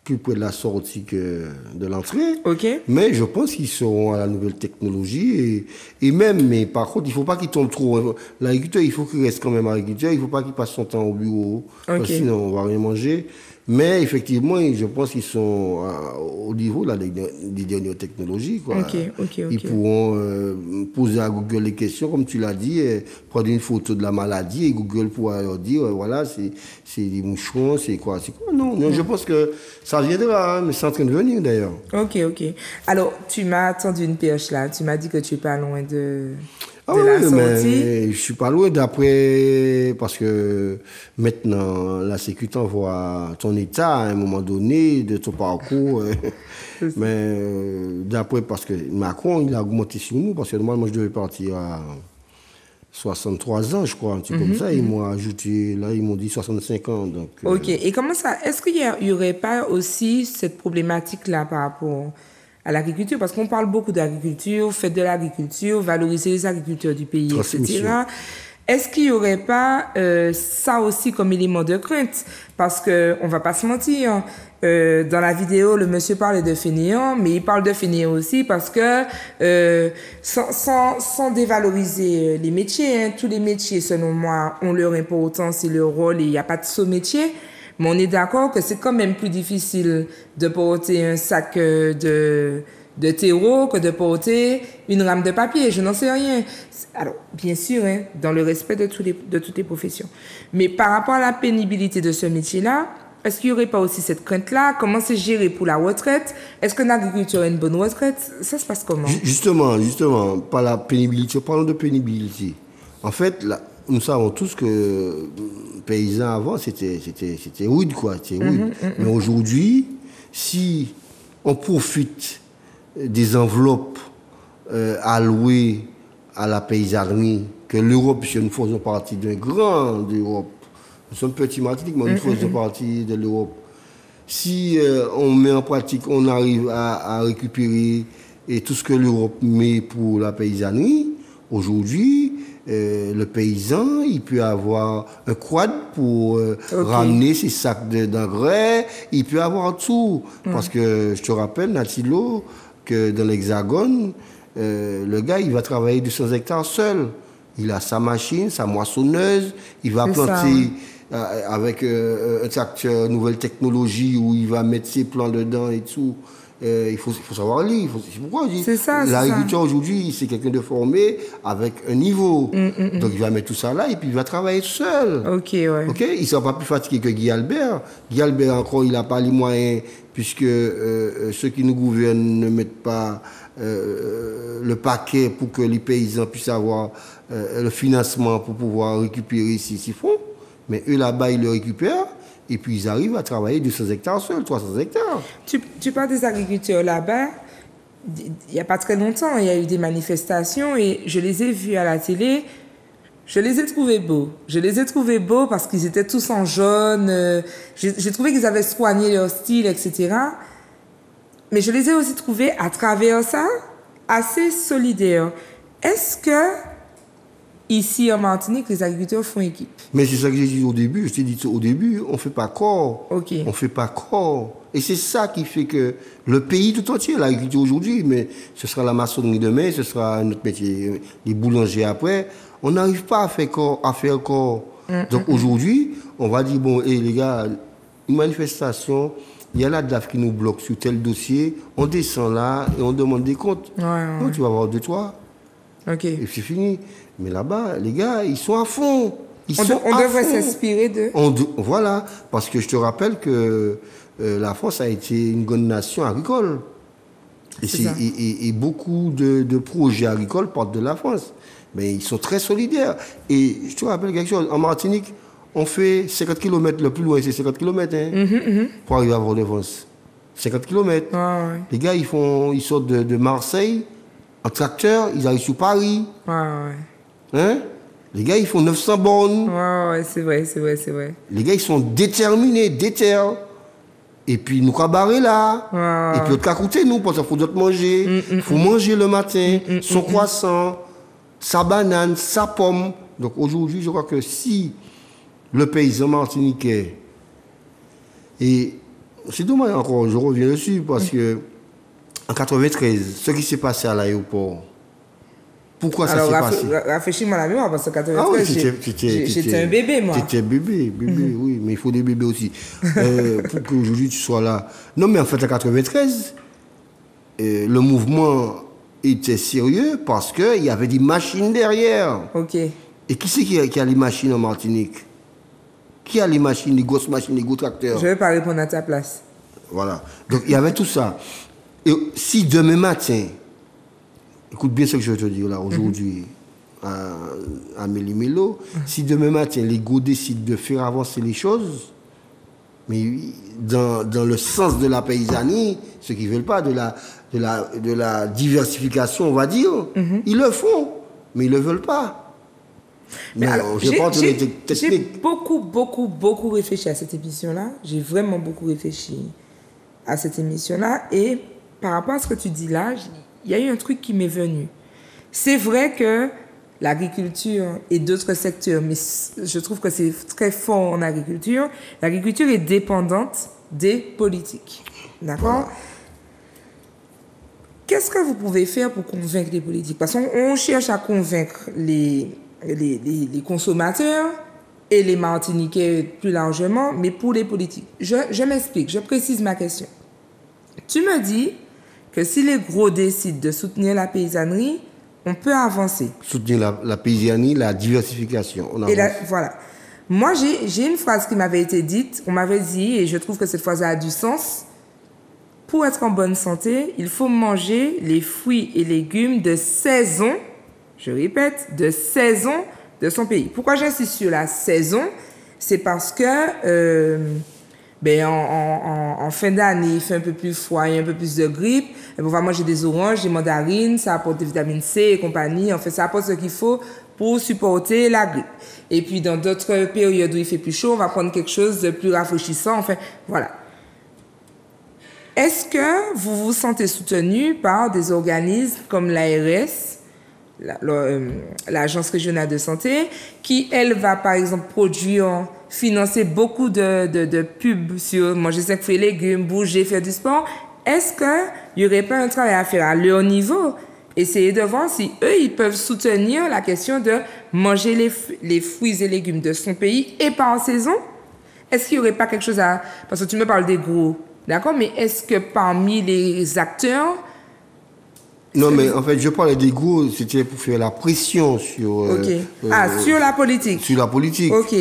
plus près de la sortie que de l'entrée. OK. Mais je pense qu'ils seront à la nouvelle technologie. Et même, mais par contre, il ne faut pas qu'ils tombent trop. L'agriculteur, il faut qu'il reste quand même agriculteur. Il ne faut pas qu'il passe son temps au bureau. Parce que sinon, on ne va rien manger. Mais effectivement, je pense qu'ils sont au niveau là, des dernières technologies. Quoi. OK. Ils pourront poser à Google les questions, comme tu l'as dit, prendre une photo de la maladie et Google pourra leur dire, voilà, c'est des moucherons, c'est quoi. Non, je pense que ça viendra, mais c'est en train de venir d'ailleurs. OK. Alors, tu m'as tendu une perche là. Tu m'as dit que tu n'es pas loin de Ah la oui, sortie. mais je suis pas loin d'après, parce que maintenant, la Sécu t'envoie ton état à un moment donné de ton parcours. Mais d'après, parce que Macron, il a augmenté sur nous, parce que normalement, je devais partir à 63 ans, je crois, un truc comme ça. Ils m'ont ajouté, là, ils m'ont dit 65 ans. Donc, OK. Et comment ça, est-ce qu'il y aurait pas aussi cette problématique-là par rapport à l'agriculture? Parce qu'on parle beaucoup d'agriculture, faites de l'agriculture, valoriser les agriculteurs du pays, etc. Est-ce qu'il n'y aurait pas ça aussi comme élément de crainte? Parce qu'on ne va pas se mentir. Dans la vidéo, le monsieur parlait de fainéants, mais il parle de fainéants aussi parce que, sans dévaloriser les métiers, hein, tous les métiers, selon moi, ont leur importance et leur rôle et il n'y a pas de saut métier. Mais on est d'accord que c'est quand même plus difficile de porter un sac de terreau que de porter une rame de papier. Je n'en sais rien. Alors, bien sûr, hein, dans le respect de toutes les professions. Mais par rapport à la pénibilité de ce métier-là, est-ce qu'il n'y aurait pas aussi cette crainte-là? Comment c'est géré pour la retraite? Est-ce qu'un agriculteur a une bonne retraite? Ça se passe comment? Justement, pas la pénibilité. Parlons de pénibilité. En fait, nous savons tous que paysans avant, c'était rude, quoi. C'était rude. Mais aujourd'hui, si on profite des enveloppes allouées à la paysannerie, que l'Europe, puisque nous faisons partie d'un grand Europe, nous sommes petits Martinique, mais nous faisons partie de l'Europe. Si on met en pratique, on arrive à récupérer et tout ce que l'Europe met pour la paysannerie, aujourd'hui, le paysan, il peut avoir un quad pour ramener ses sacs d'engrais, il peut avoir tout. Parce que je te rappelle, Natilo, que dans l'Hexagone, le gars, il va travailler 200 hectares seul. Il a sa machine, sa moissonneuse, il va planter avec un tracteur nouvelle technologie où il va mettre ses plants dedans et tout. Il faut savoir lire. C'est pourquoi je dis l'agriculteur aujourd'hui, c'est quelqu'un de formé avec un niveau. Donc il va mettre tout ça là et puis il va travailler seul. OK. Il ne sera pas plus fatigué que Guy Albert. Guy Albert encore, il n'a pas les moyens puisque ceux qui nous gouvernent ne mettent pas le paquet pour que les paysans puissent avoir le financement pour pouvoir récupérer ces fonds. Mais eux là-bas, ils le récupèrent. Et puis, ils arrivent à travailler 200 hectares seuls, 300 hectares. Tu parles des agriculteurs là-bas. Il n'y a pas très longtemps, il y a eu des manifestations et je les ai vus à la télé. Je les ai trouvés beaux. Je les ai trouvés beaux parce qu'ils étaient tous en jaune. J'ai trouvé qu'ils avaient soigné leur style, etc. Mais je les ai aussi trouvés, à travers ça, assez solidaires. Est-ce que ici, en Martinique, les agriculteurs font équipe? Mais c'est ça que j'ai dit au début. Je t'ai dit au début, on ne fait pas corps. OK. On ne fait pas corps. Et c'est ça qui fait que le pays tout entier, l'agriculture aujourd'hui, mais ce sera la maçonnerie demain, ce sera un autre métier, les boulangers après, on n'arrive pas à faire corps. Donc aujourd'hui, on va dire, bon, les gars, une manifestation, il y a la DAF qui nous bloque sur tel dossier, on descend là et on demande des comptes. Donc tu vas avoir 2-3. OK. Et c'est fini. Mais là-bas, les gars, ils sont à fond. On devrait s'inspirer d'eux. Voilà, parce que je te rappelle que la France a été une grande nation agricole. Et beaucoup de projets agricoles partent de la France. Mais ils sont très solidaires. Et je te rappelle quelque chose, en Martinique, on fait 50 km, le plus loin c'est 50 km pour arriver à Fort-de-France. 50 km. Ouais. Les gars, ils sortent de Marseille en tracteur, ils arrivent sur Paris. Ouais. Hein? Les gars, ils font 900 bornes. Ouais, c'est vrai. Les gars, ils sont déterminés, Et puis, nous cabaret là. Ouais. Et puis, autre côté, nous, parce qu'il faut d'autres manger. Il faut manger le matin, son croissant, sa banane, sa pomme. Donc, aujourd'hui, je crois que si le paysan martiniquais, et c'est dommage encore, je reviens dessus, parce que en 93, ce qui s'est passé à l'aéroport, pourquoi ça s'est passé? Rafraîchis-moi la mémoire, parce que 93, Ah oui, j'étais un bébé, moi. T'étais bébé, oui, mais il faut des bébés aussi. Pour qu'aujourd'hui tu sois là. Non, mais en fait, en 93, le mouvement était sérieux parce qu'il y avait des machines derrière. Ok. Et qui c'est qui a les machines en Martinique? Qui a les machines, les grosses machines, les gros tracteurs? Je ne vais pas répondre à ta place. Voilà. Donc, il y avait tout ça. Et si demain matin, écoute bien ce que je vais te dire là, aujourd'hui, à Méli-Mélo, si demain matin, les gars décident de faire avancer les choses, mais dans le sens de la paysannerie, ceux qui ne veulent pas de la diversification, on va dire, ils le font, mais ils ne le veulent pas. Mais non, alors, j'ai beaucoup réfléchi à cette émission-là. J'ai vraiment beaucoup réfléchi à cette émission-là. Et par rapport à ce que tu dis là, il y a eu un truc qui m'est venu. C'est vrai que l'agriculture et d'autres secteurs, mais je trouve que c'est très fort en agriculture, l'agriculture est dépendante des politiques. D'accord ? Voilà. Qu'est-ce que vous pouvez faire pour convaincre les politiques ? Parce qu'on cherche à convaincre les consommateurs et les Martiniquais plus largement, mais pour les politiques. Je m'explique, je précise ma question. Tu me dis que si les gros décident de soutenir la paysannerie, on peut avancer. Soutenir la paysannerie, la diversification. On avance. Voilà. Moi, j'ai une phrase qui m'avait été dite, on m'avait dit, et je trouve que cette phrase a du sens. Pour être en bonne santé, il faut manger les fruits et légumes de saison, je répète, de saison de son pays. Pourquoi j'insiste sur la saison? C'est parce que en fin d'année, il fait un peu plus froid, il y a un peu plus de grippe. On va manger des oranges, des mandarines, ça apporte des vitamines C et compagnie. En fait, ça apporte ce qu'il faut pour supporter la grippe. Et puis, dans d'autres périodes où il fait plus chaud, on va prendre quelque chose de plus rafraîchissant. Enfin, voilà. Est-ce que vous vous sentez soutenu par des organismes comme l'ARS, l'Agence régionale de santé, qui, elle, va, par exemple, financer beaucoup de pubs sur manger 5 fruits et légumes, bouger, faire du sport? Est-ce qu'il n'y aurait pas un travail à faire à leur niveau? Essayer de voir si eux, ils peuvent soutenir la question de manger les fruits et légumes de son pays et pas en saison? Est-ce qu'il n'y aurait pas quelque chose à... Parce que tu me parles des gros, d'accord? Mais est-ce que parmi les acteurs... Non, mais en fait, je parlais des gros, c'était pour faire la pression sur... sur la politique. Sur la politique. Ok.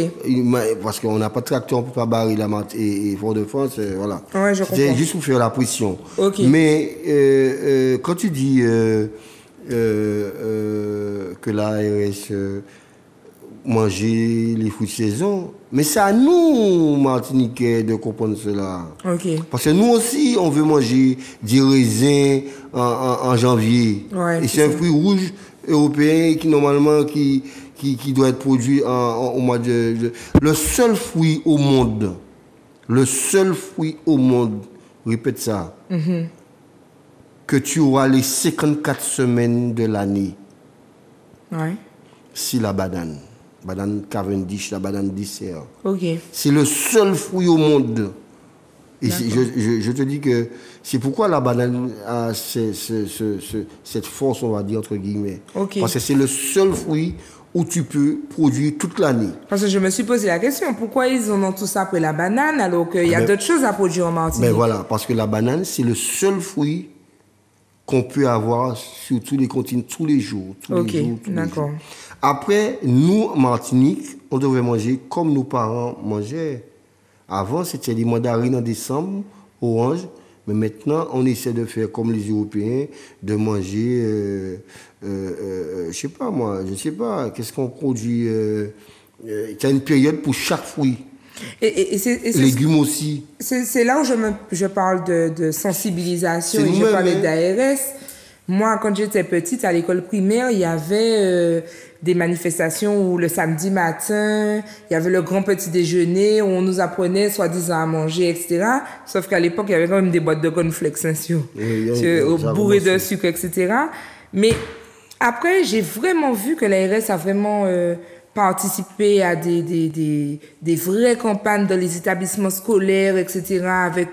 Parce qu'on n'a pas de tracteur, on ne peut pas barrer la Marthe et Fort-de-France, voilà. Ouais, je comprends. C'était juste pour faire la pression. Ok. Mais quand tu dis que l'ARS manger les fruits de saison, mais c'est à nous, Martiniquais, de comprendre cela. Ok. Parce que nous aussi, on veut manger des raisins en janvier. Ouais, et c'est un fruit rouge européen qui, normalement, qui doit être produit au mois de... Le seul fruit au monde, répète ça, que tu auras les 54 semaines de l'année, c'est la banane. Banane Cavendish, la banane dessert. Okay. C'est le seul fruit au monde. Et je te dis que c'est pourquoi la banane a cette force, on va dire, entre guillemets. Okay. Parce que c'est le seul fruit où tu peux produire toute l'année. Parce que je me suis posé la question, pourquoi ils en ont tout ça après la banane alors qu'il y a d'autres choses à produire en Martinique? Ben voilà, parce que la banane, c'est le seul fruit qu'on peut avoir sur tous les continents, tous les jours. D'accord. Après, nous, en Martinique, on devrait manger comme nos parents mangeaient. Avant, c'était les mandarines en décembre, orange. Mais maintenant, on essaie de faire comme les Européens, de manger, je sais pas, qu'est-ce qu'on produit Il y a une période pour chaque fruit. Et légumes aussi. C'est là où je parle de sensibilisation et je parlais d'ARS. Moi, quand j'étais petite, à l'école primaire, il y avait des manifestations où le samedi matin, il y avait le grand petit déjeuner où on nous apprenait soi-disant à manger, etc. Sauf qu'à l'époque, il y avait quand même des boîtes de cornflakes, bourrées de sucre, etc. Mais après, j'ai vraiment vu que l'ARS a vraiment participé à des vraies campagnes dans les établissements scolaires, etc., avec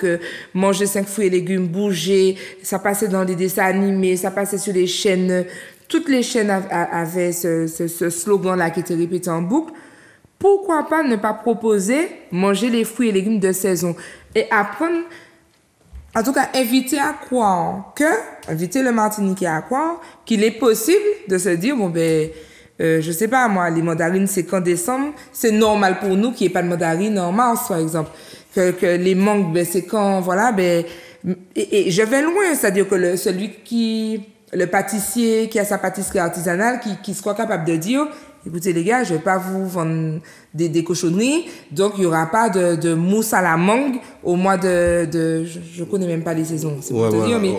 manger 5 fruits et légumes, bouger. Ça passait dans des dessins animés, ça passait sur les chaînes. Toutes les chaînes avaient ce slogan-là qui était répété en boucle. Pourquoi pas ne pas proposer manger les fruits et légumes de saison et apprendre, en tout cas, inviter le Martiniquais à croire qu'il est possible de se dire, bon ben, je sais pas moi, les mandarines c'est qu'en décembre, c'est normal pour nous qu'il n'y ait pas de mandarines en mars par exemple. Que les mangues, ben c'est quand, voilà, ben, et je vais loin, c'est-à-dire que le pâtissier qui a sa pâtisserie artisanale, qui soit capable de dire, écoutez les gars, je vais pas vous vendre des cochonneries, donc il y aura pas de mousse à la mangue au mois je connais même pas les saisons, c'est pour te dire, mais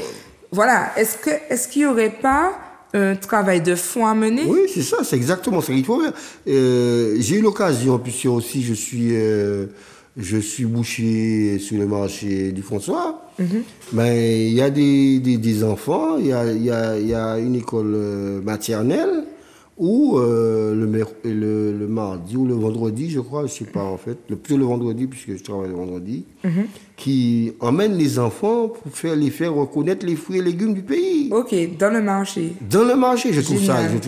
voilà, est-ce qu'il y aurait pas un travail de fond à mener? Oui, c'est ça, c'est exactement ça qu'il faut faire. J'ai eu l'occasion, puisque aussi je suis boucher sur le marché du François. Ben, il y a des enfants, il y a une école maternelle où le mardi ou le vendredi, je crois, je sais pas en fait, plutôt le vendredi puisque je travaille le vendredi, qui emmène les enfants pour les faire reconnaître les fruits et légumes du pays. Ok, dans le marché. Dans le marché, je trouve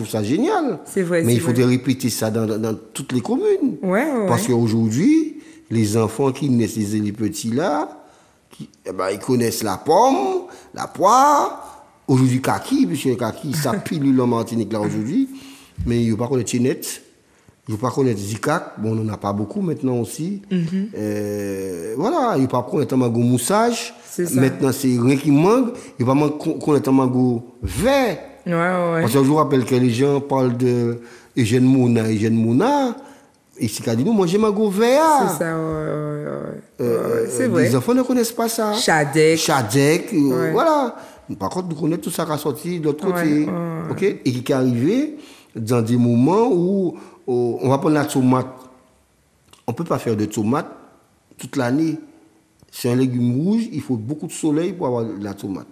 ça génial. C'est vrai. Mais il faudrait répéter ça dans toutes les communes. Ouais. Parce qu'aujourd'hui, les enfants qui naissent, les petits là, ils connaissent la pomme, la poire, aujourd'hui kaki, puisque le kaki, ça pilule en Martinique là aujourd'hui, mais il ne pas connaître Chinette, il ne pas connaître Zikak, bon, on n'en a pas beaucoup maintenant aussi. Voilà, il ne pas connaître un mango moussage, maintenant c'est rien qui manque, il ne pas connaître un mango vert. Ouais. Parce que je vous rappelle que les gens parlent de Eugène Mouna, et c'est qu'à dire, nous mangeons mango vert. C'est ça, ouais. C'est vrai. Les enfants ne connaissent pas ça. Chadec. Voilà. Par contre, nous connaissons tout ça qui a sorti de l'autre côté. Ok? Et qui est arrivé dans des moments où on va prendre la tomate. On ne peut pas faire de tomate toute l'année. C'est un légume rouge, il faut beaucoup de soleil pour avoir de la tomate.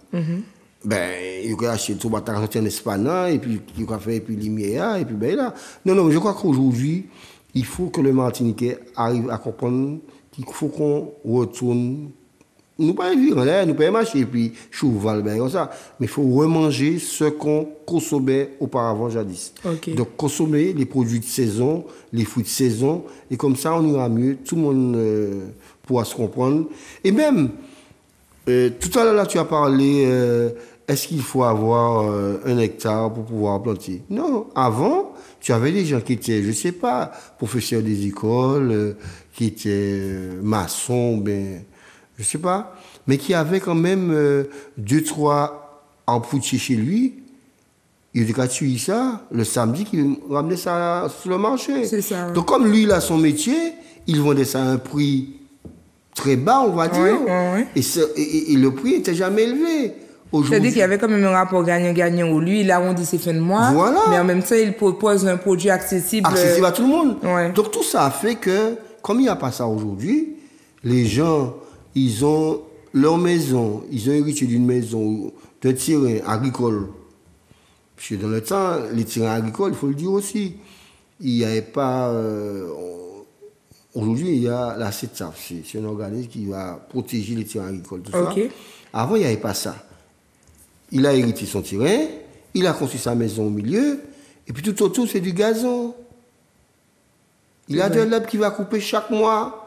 Ben, il faut acheter une tomate en Espagne, et puis il faut faire lumière, et puis ben là. Non, je crois qu'aujourd'hui, il faut que le Martiniquais arrive à comprendre qu'il faut qu'on retourne. Nous pas vivre là, nous pas marcher et puis chouval ben comme ça, mais il faut remanger ce qu'on consommait auparavant jadis. Okay. Donc consommer les produits de saison, les fruits de saison et comme ça on ira mieux, tout le monde pourra se comprendre. Et même tout à l'heure là tu as parlé est-ce qu'il faut avoir 1 hectare pour pouvoir planter? Non, avant tu avais des gens qui étaient, je sais pas, professeurs des écoles, qui étaient maçons, ben je sais pas, mais qui avait quand même 2-3 arbres fruitiers chez lui. Il était qu'à tuer ça le samedi, qui ramenait ça sur le marché. C'est ça. Donc comme lui, il a son métier, il vendait ça à un prix très bas, on va dire. Ouais. Et le prix n'était jamais élevé. C'est-à-dire qu'il y avait quand même un rapport gagnant-gagnant où lui, il arrondit ses fins de mois, voilà. Mais en même temps, il propose un produit accessible. Accessible à tout le monde. Ouais. Donc tout ça a fait que, comme il n'y a pas ça aujourd'hui, les gens... Ils ont leur maison, ils ont hérité d'une maison, d'un terrain agricole. Parce que dans le temps, les terrains agricoles, il faut le dire aussi, il n'y avait pas... aujourd'hui, il y a la CETAF, c'est un organisme qui va protéger les terrains agricoles, tout ça. Avant, il n'y avait pas ça. Il a hérité son terrain, il a construit sa maison au milieu, et puis tout autour, c'est du gazon. Il a de l'herbe qui va couper chaque mois.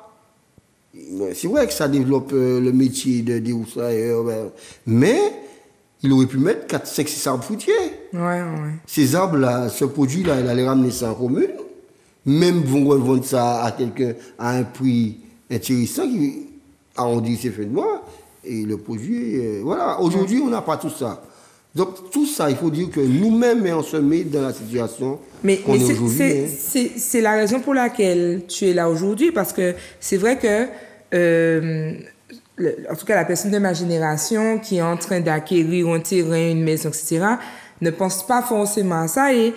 C'est vrai que ça développe le métier de déroussailleur, mais il aurait pu mettre 4, 5, 6 arbres fruitiers. Ouais. Ces arbres-là, ce produit-là, il allait ramener ça en commune. Même vont revendre ça à quelqu'un à un prix intéressant qui arrondit ses fins de mois. Et le produit, voilà. Aujourd'hui, on n'a pas tout ça. Donc tout ça, il faut dire que nous-mêmes, on se met dans la situation qu'on est aujourd'hui. C'est la raison pour laquelle tu es là aujourd'hui, parce que c'est vrai que, en tout cas, la personne de ma génération qui est en train d'acquérir un terrain, une maison, etc., ne pense pas forcément à ça. Et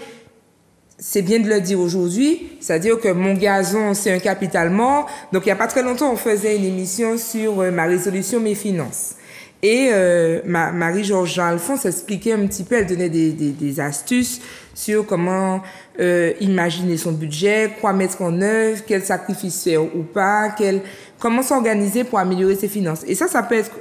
c'est bien de le dire aujourd'hui, c'est-à-dire que mon gazon, c'est un capital mort. Donc, il n'y a pas très longtemps, on faisait une émission sur ma résolution, mes finances. Et Marie-Georges Jean-Alphonse expliquait un petit peu, elle donnait des astuces sur comment imaginer son budget, quoi mettre en œuvre, quel sacrifice faire ou pas, comment s'organiser pour améliorer ses finances. Et ça peut être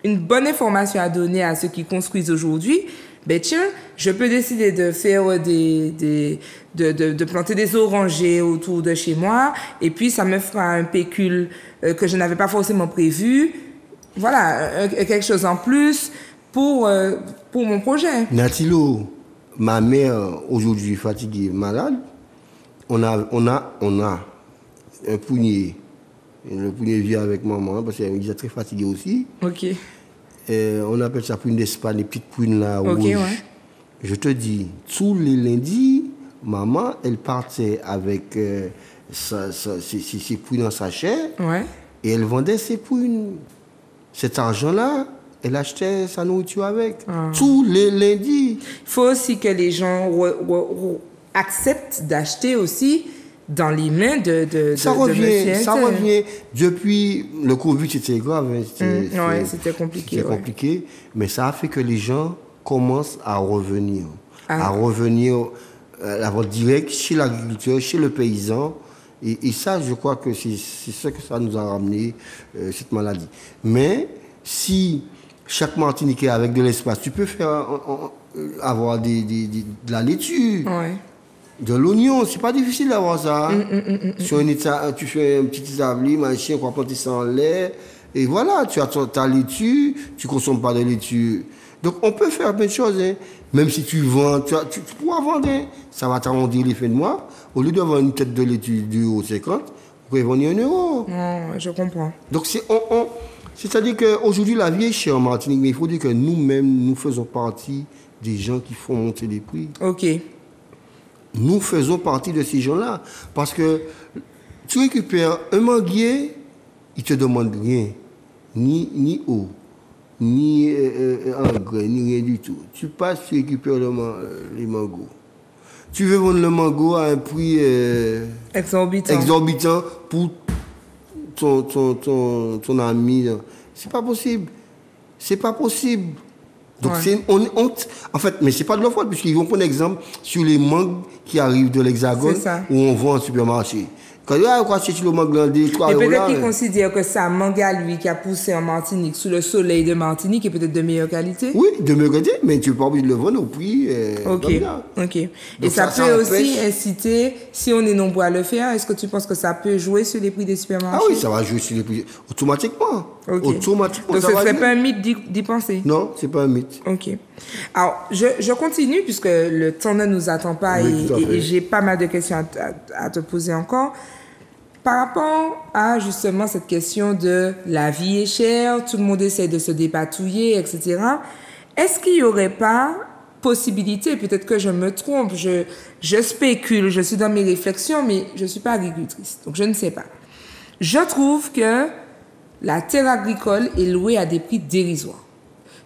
une bonne information à donner à ceux qui construisent aujourd'hui. Ben tiens, je peux décider de faire de planter des orangers autour de chez moi, et puis ça me fera un pécule que je n'avais pas forcément prévu. Voilà, quelque chose en plus pour mon projet. Natilo, ma mère aujourd'hui fatiguée, malade, on a un pougnet. Le pougnet vient avec maman parce qu'elle est très fatiguée aussi. Ok. On appelle ça prune d'Espagne, les petites prunes là rouges. Ouais. Je te dis, tous les lundis, maman, elle partait avec ses prunes en sachet. Ouais. Et elle vendait ses prunes. Cet argent-là, elle achetait sa nourriture avec. Tous les lundis. Il faut aussi que les gens acceptent d'acheter aussi dans les mains de ça revient. Depuis le Covid, c'était grave. C'était compliqué. C'était compliqué. Mais ça a fait que les gens commencent à revenir. À revenir à la vente directe chez l'agriculteur, chez le paysan. Et ça, je crois que c'est ça que ça nous a ramené, cette maladie. Mais si chaque Martiniquais avec de l'espace, tu peux faire avoir de la laitue, de l'oignon, c'est pas difficile d'avoir ça. Sur tu fais un petit établi, machin, quoi, planter ça en lait, et voilà, tu as ta laitue, tu consommes pas de laitue. Donc on peut faire plein de choses, hein. Même si tu vends, tu pourras vendre, hein. Ça va t'arrondir les fins de mois. Au lieu d'avoir une tête de laitue de 2,50 €, vous pouvez vendre 1 €. Je comprends. Donc c'est-à-dire qu'aujourd'hui la vie est chère en Martinique, mais il faut dire que nous-mêmes, nous faisons partie des gens qui font monter les prix. Ok. Nous faisons partie de ces gens-là. Parce que tu récupères un manguier, il ne te demande rien. Ni eau, ni engrais, ni rien du tout. Tu passes, tu récupères les mangos. Tu veux vendre le mango à un prix exorbitant pour ton ami. C'est pas possible. C'est pas possible. Donc c'est une honte. En fait, mais c'est pas de leur faute, puisqu'ils vont prendre exemple sur les mangues qui arrivent de l'Hexagone où on vend en supermarché. Quand il y a quoi acheter le mangue landais, 3 €. Et euros peut-être qu'ils considèrent que ça mangue à lui qui a poussé en Martinique sous le soleil de Martinique est peut-être de meilleure qualité. Oui, de meilleure qualité, mais tu n'es pas obligé de le vendre au prix. Ok. Et ça peut aussi inciter, si on est nombreux à le faire, est-ce que tu penses que ça peut jouer sur les prix des supermarchés? Ah oui, ça va jouer sur les prix automatiquement. Automatiquement. Donc ce ne serait pas un mythe d'y penser? Non, ce n'est pas un mythe. Ok. Alors, je continue puisque le temps ne nous attend pas et j'ai pas mal de questions à te poser encore. Par rapport à justement cette question de la vie est chère, tout le monde essaie de se dépatouiller, etc. Est-ce qu'il n'y aurait pas possibilité, peut-être que je me trompe, je spécule, je suis dans mes réflexions, mais je ne suis pas agricultrice, donc je ne sais pas. Je trouve que la terre agricole est louée à des prix dérisoires.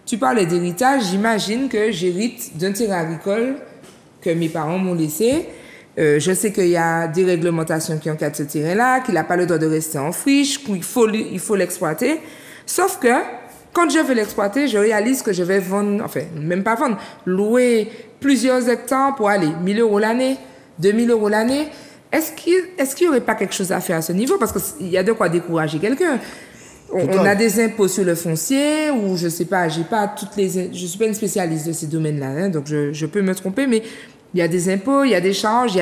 Tu parlais d'héritage, j'imagine que j'hérite d'un terrain agricole que mes parents m'ont laissé. Je sais qu'il y a des réglementations qui encadrent ce terrain-là, qu'il n'a pas le droit de rester en friche, qu'il faut l'exploiter. Sauf que, quand je vais l'exploiter, je réalise que je vais vendre, enfin, même pas vendre, louer plusieurs hectares pour aller 1 000 € l'année, 2 000 € l'année. Est-ce qu'il n'y aurait pas quelque chose à faire à ce niveau? Parce qu'il y a de quoi décourager quelqu'un. On a des impôts sur le foncier, ou je sais pas, je suis pas une spécialiste de ces domaines-là, hein, donc je peux me tromper, mais il y a des impôts, il y a des charges,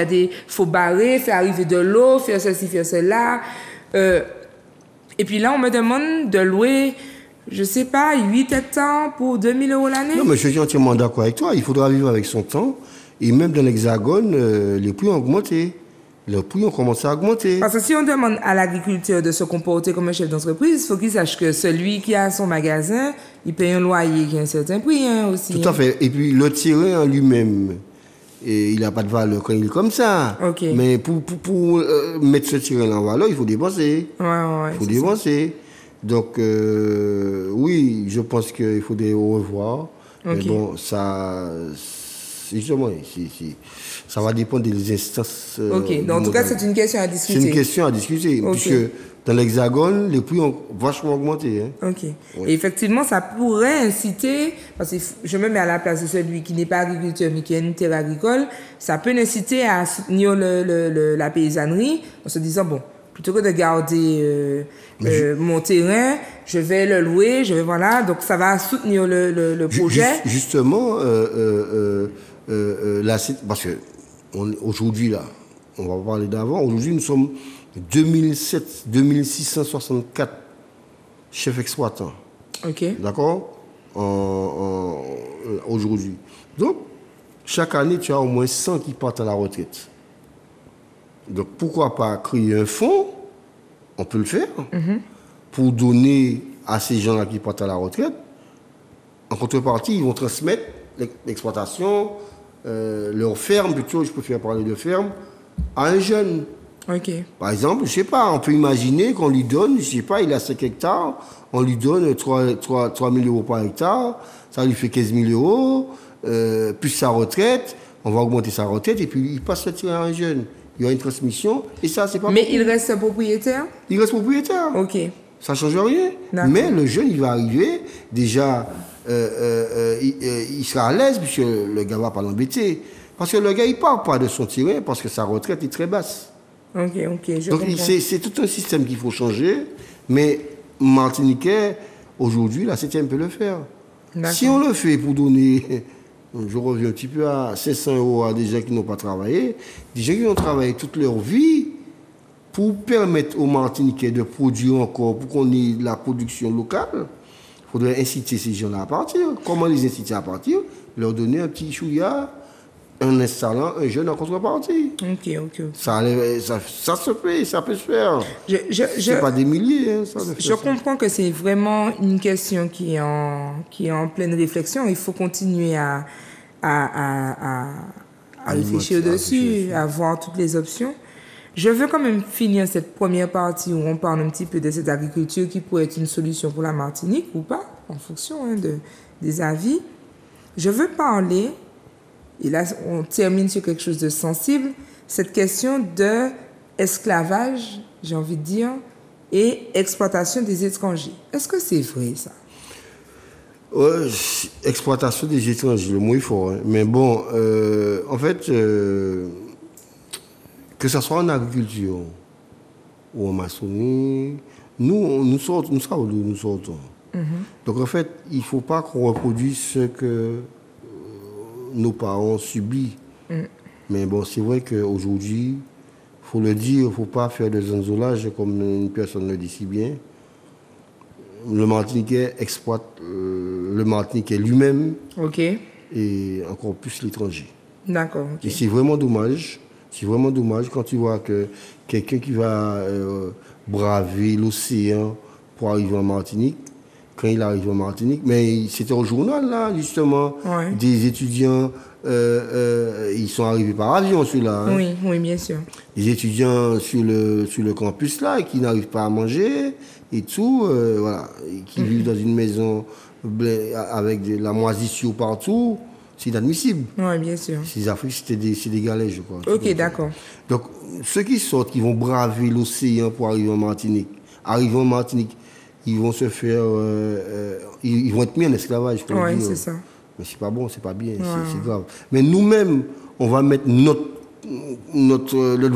faut barrer, faire arriver de l'eau, faire ceci, faire cela. Et puis là, on me demande de louer, je sais pas, 8 hectares pour 2 000 € l'année. Non, mais je suis entièrement d'accord avec toi. Il faudra vivre avec son temps. Et même dans l'Hexagone, les prix ont augmenté. le prix ont commencé à augmenter. Parce que si on demande à l'agriculteur de se comporter comme un chef d'entreprise, il faut qu'il sache que celui qui a son magasin, il paye un loyer qui a un certain prix aussi. Tout à fait. Et puis le terrain en lui-même, et il n'a pas de valeur quand il est comme ça. Ok. Mais pour mettre ce terrain en valeur, il faut dépenser. Ouais, Il faut dépenser. Donc, oui, je pense qu'il faudrait revoir. Ok. Mais bon, ça, justement, ça va dépendre des instances. Ok, donc en tout cas, c'est une question à discuter. C'est une question à discuter. Ok. Puisque dans l'Hexagone, les prix ont vachement augmenté. Ok. Oui. Et effectivement, ça pourrait inciter, parce que je me mets à la place de celui qui n'est pas agriculteur mais qui a une terre agricole, ça peut inciter à soutenir la paysannerie en se disant, bon, plutôt que de garder mon terrain, je vais le louer, voilà, donc ça va soutenir le projet. Justement, là, parce que aujourd'hui, là, on va parler d'avant, aujourd'hui nous sommes 2664 chefs exploitants. Ok. D'accord, aujourd'hui. Donc, chaque année, tu as au moins 100 qui partent à la retraite. Donc, pourquoi pas créer un fonds, on peut le faire, pour donner à ces gens-là qui partent à la retraite. En contrepartie, ils vont transmettre l'exploitation, leur ferme, plutôt, je préfère parler de ferme, à un jeune. Ok. Par exemple, je sais pas, on peut imaginer qu'on lui donne, je sais pas, il a 5 hectares, on lui donne 3 000 euros par hectare, ça lui fait 15 000 euros, plus sa retraite, on va augmenter sa retraite, et puis il passe le terrain à un jeune. Il y a une transmission, et ça, c'est pas Mais beaucoup. il reste propriétaire? Il reste propriétaire. Ok. Ça ne change rien. D'accord. Mais le jeune, il va arriver, déjà, il sera à l'aise, puisque le gars ne va pas l'embêter. Parce que le gars, il ne part pas de son terrain, parce que sa retraite est très basse. Ok, je Donc, comprends. c'est tout un système qu'il faut changer. Mais Martiniquais, aujourd'hui, la 7e peut le faire. D'accord. Si on le fait pour donner, je reviens un petit peu à 500 euros à des gens qui n'ont pas travaillé, des gens qui ont travaillé toute leur vie, pour permettre aux Martiniquais de produire encore, pour qu'on ait de la production locale, il faudrait inciter ces gens-là à partir. Comment les inciter à partir? Leur donner un petit chouïa en installant un jeune en contrepartie. Ok. Ça se fait, ça peut se faire. C'est pas des milliers. Hein, ça de Je faire ça. comprends que c'est vraiment une question qui est en pleine réflexion. Il faut continuer à réfléchir dessus, à voir toutes les options. Je veux quand même finir cette première partie où on parle un petit peu de cette agriculture qui pourrait être une solution pour la Martinique ou pas, en fonction des avis. Je veux parler, et là on termine sur quelque chose de sensible, cette question de esclavage, j'ai envie de dire, et exploitation des étrangers. Est-ce que c'est vrai ça? Ouais, exploitation des étrangers, le mot est fort. Hein. Mais bon, en fait, que ce soit en agriculture ou en maçonnerie, nous sortons. Donc en fait, il ne faut pas qu'on reproduise ce que nos parents ont subi. Mais bon, c'est vrai qu'aujourd'hui, il faut le dire, il ne faut pas faire des enzolages comme une personne le dit si bien. Le Martiniquais exploite le Martiniquais lui-même et encore plus l'étranger. D'accord. Et c'est vraiment dommage. C'est vraiment dommage quand tu vois que quelqu'un qui va braver l'océan pour arriver en Martinique, quand il arrive en Martinique, mais c'était au journal là, justement, des étudiants, ils sont arrivés par avion ceux-là. Hein. Oui, bien sûr. Des étudiants sur le campus là, qui n'arrivent pas à manger et tout, voilà, et qui vivent dans une maison avec de la moisissure partout. C'est inadmissible. Oui, bien sûr. Ces Afriques, c'est des galets, je crois. Ok, d'accord. Donc, ceux qui sortent, qui vont braver l'océan pour arriver en Martinique, ils vont se faire... ils vont être mis en esclavage, pour Oui, dire. c'est ça. Mais c'est pas bon, c'est pas bien, c'est grave. Mais nous-mêmes, on va mettre notre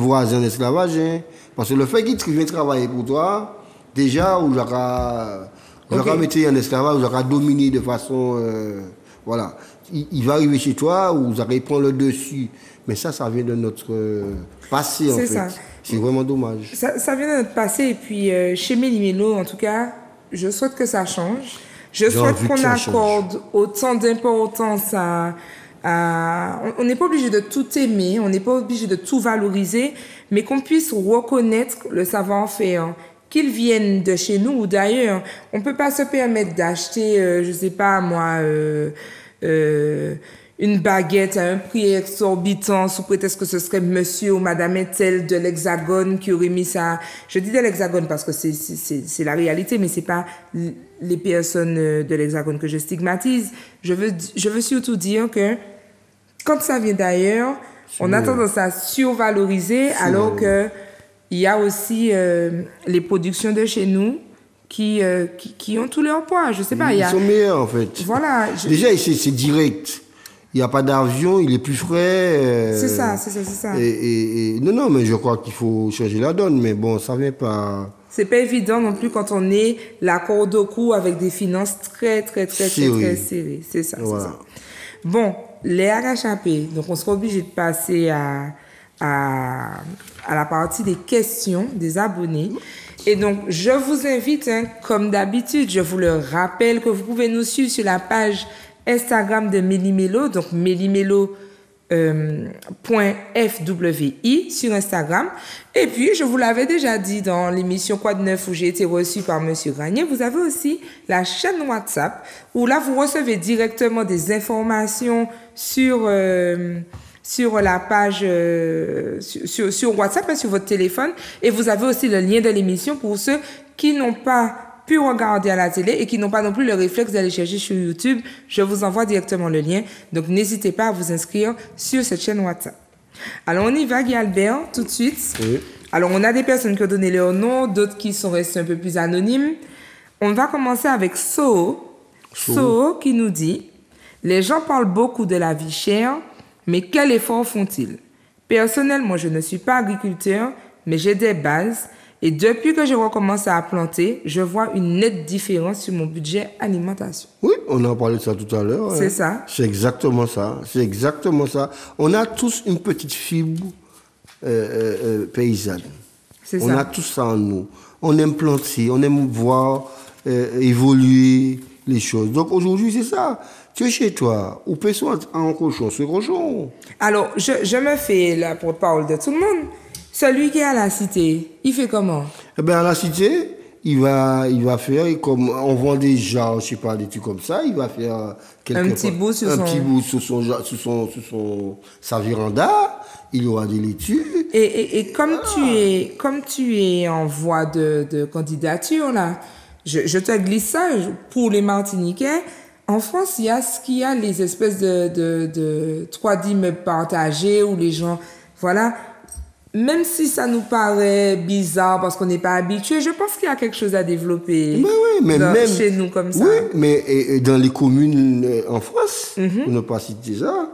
voisin en esclavage, hein, parce que le fait qu'il vient travailler pour toi, déjà, vous aura mettre en esclavage, vous aura dominé de façon... voilà. Il va arriver chez toi, vous allez prendre le dessus. Mais ça vient de notre passé, en fait. Ça. C'est vraiment dommage. Ça vient de notre passé. Et puis, chez Méli-Mélo, en tout cas, je souhaite que ça change. Je souhaite qu'on accorde autant d'importance à... On n'est pas obligé de tout aimer, on n'est pas obligé de tout valoriser, mais qu'on puisse reconnaître le savoir-faire, qu'ils viennent de chez nous ou d'ailleurs. On peut pas se permettre d'acheter, je sais pas moi, une baguette à un prix exorbitant sous prétexte que ce serait monsieur ou madame Etel de l'Hexagone qui aurait mis ça. Je dis de l'Hexagone parce que c'est la réalité, mais c'est pas les personnes de l'Hexagone que je stigmatise. Je veux surtout dire que quand ça vient d'ailleurs, on a tendance à survaloriser alors que il y a aussi les productions de chez nous qui ont tout leur poids. Je sais pas. Ils sont meilleurs en fait. Voilà. Déjà, c'est direct. Il n'y a pas d'avion, il est plus frais. C'est ça. Non, mais je crois qu'il faut changer la donne, mais bon, ça vient pas. C'est pas évident non plus quand on est la corde au cou avec des finances très serrées. C'est ça. Bon, les RHAP, donc on sera obligé de passer à la partie des questions des abonnés. Et donc, je vous invite, comme d'habitude, je vous le rappelle que vous pouvez nous suivre sur la page Instagram de Méli-Mélo, donc mélimelo.fwi sur Instagram. Et puis, je vous l'avais déjà dit dans l'émission Quoi de neuf où j'ai été reçue par Monsieur Granier, vous avez aussi la chaîne WhatsApp où là, vous recevez directement des informations sur la page, sur WhatsApp, sur votre téléphone. Et vous avez aussi le lien de l'émission pour ceux qui n'ont pas pu regarder à la télé et qui n'ont pas non plus le réflexe d'aller chercher sur YouTube. Je vous envoie directement le lien. Donc, n'hésitez pas à vous inscrire sur cette chaîne WhatsApp. Alors, on y va, Guy Albert, tout de suite. Oui. Alors, on a des personnes qui ont donné leur nom, d'autres qui sont restées un peu plus anonymes. On va commencer avec So qui nous dit « Les gens parlent beaucoup de la vie chère, mais quel effort font-ils? Personnellement, je ne suis pas agriculteur, mais j'ai des bases. Et depuis que j'ai recommencé à planter, je vois une nette différence sur mon budget alimentation. » Oui, on a parlé de ça tout à l'heure. C'est ça. C'est exactement ça. On a tous une petite fibre paysanne. C'est ça. On a tout ça en nous. On aime planter, on aime voir évoluer les choses. Donc aujourd'hui, c'est ça. Tu es chez toi, ou peut-être en cochon, c'est cochon. Alors, je me fais la porte-parole de tout le monde. Celui qui est à la cité, il fait comment? Eh bien, à la cité, il va faire comme on vend déjà, je sais pas, des trucs comme ça. Il va faire un petit bout sur sa véranda. Il aura des laitues. Et comme tu es en voie de candidature là, je te glisse ça pour les Martiniquais. En France, il y a les espèces de 3D meubles partagés où les gens, voilà. Même si ça nous paraît bizarre parce qu'on n'est pas habitué, je pense qu'il y a quelque chose à développer même chez nous comme ça. Oui, mais dans les communes en France, pour ne pas citer ça,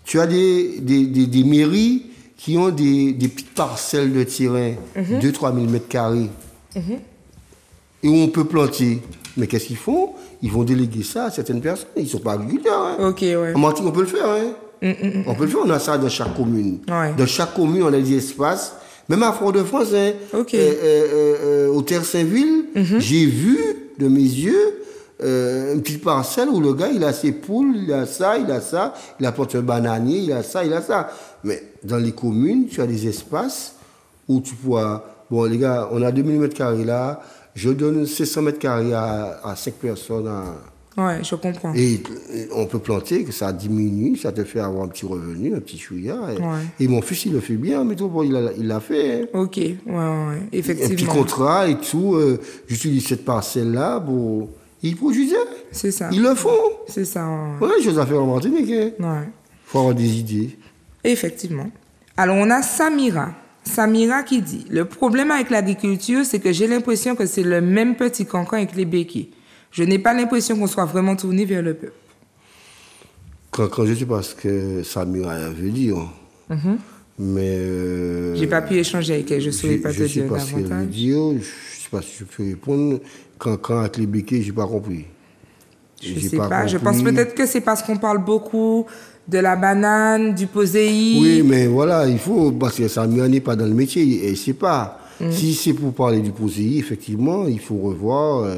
tu as des mairies qui ont des petites parcelles de terrain, 2-3 000 mètres carrés, et où on peut planter. Mais qu'est-ce qu'ils font? Ils vont déléguer ça à certaines personnes. Ils ne sont pas agriculteurs. Ok, ouais. En Martinique, on peut le faire. On peut le faire, on a ça dans chaque commune. Ouais. Dans chaque commune, on a des espaces. Même à Fort-de-France, au Terre-Saint-Ville, j'ai vu de mes yeux une petite parcelle où le gars, il a ses poules, il a ça, il apporte un bananier, il a ça. Mais dans les communes, tu as des espaces où tu pourras... Bon, les gars, on a 2000 mètres carrés là, je donne 600 mètres carrés à 5 personnes. Ouais, je comprends. Et on peut planter, que ça diminue, ça te fait avoir un petit revenu, un petit chouïa. Et mon fils, il le fait bien, mais il l'a fait. Ok, effectivement. Un petit contrat et tout. J'utilise cette parcelle-là pour... Ils produisaient. C'est ça. Ils le font. C'est ça. Ouais, chose à faire en Martinique. Ouais. Faut avoir des idées. Effectivement. Alors, on a Samira qui dit « Le problème avec l'agriculture, c'est que j'ai l'impression que c'est le même petit cancan avec les béquets. Je n'ai pas l'impression qu'on soit vraiment tourné vers le peuple. » Quand je ne sais pas ce que Samira veut dire, mais... j'ai pas pu échanger avec elle, je ne saurais pas te dire davantage. Je ne sais pas ce qu'elle veut dire, je ne sais pas si je peux répondre. Cancan avec les béquets, je n'ai pas compris. Je ne sais pas, je pense peut-être que c'est parce qu'on parle beaucoup de la banane, du poséi. Oui, mais voilà, il faut, parce que Samira n'est pas dans le métier, elle ne sait pas. Si c'est pour parler du poséi, effectivement, il faut revoir...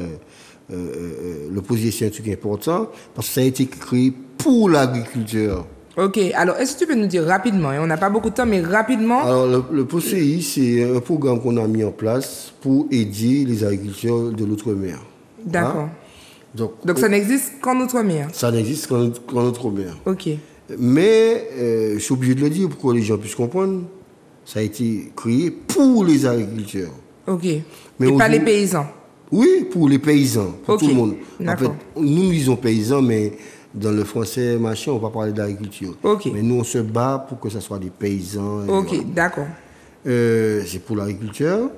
le poséi, c'est un truc important, parce que ça a été créé pour l'agriculteur. Ok, alors est-ce que tu peux nous dire rapidement, on n'a pas beaucoup de temps, mais rapidement. Alors, le POSEI, c'est un programme qu'on a mis en place pour aider les agriculteurs de l'outre-mer. D'accord. Hein? Donc ça n'existe qu'en outre-mer. Ça n'existe qu'en outre-mer. Ok. Mais je suis obligé de le dire pour que les gens puissent comprendre. Ça a été créé pour les agriculteurs. Ok. Mais et pas les paysans. Oui, pour les paysans, pour tout le monde. En fait, D'accord. nous disons paysans, mais dans le français, machin, on va parler d'agriculture. Ok. Mais nous, on se bat pour que ce soit des paysans. Ok, voilà. d'accord. C'est pour l'agriculture.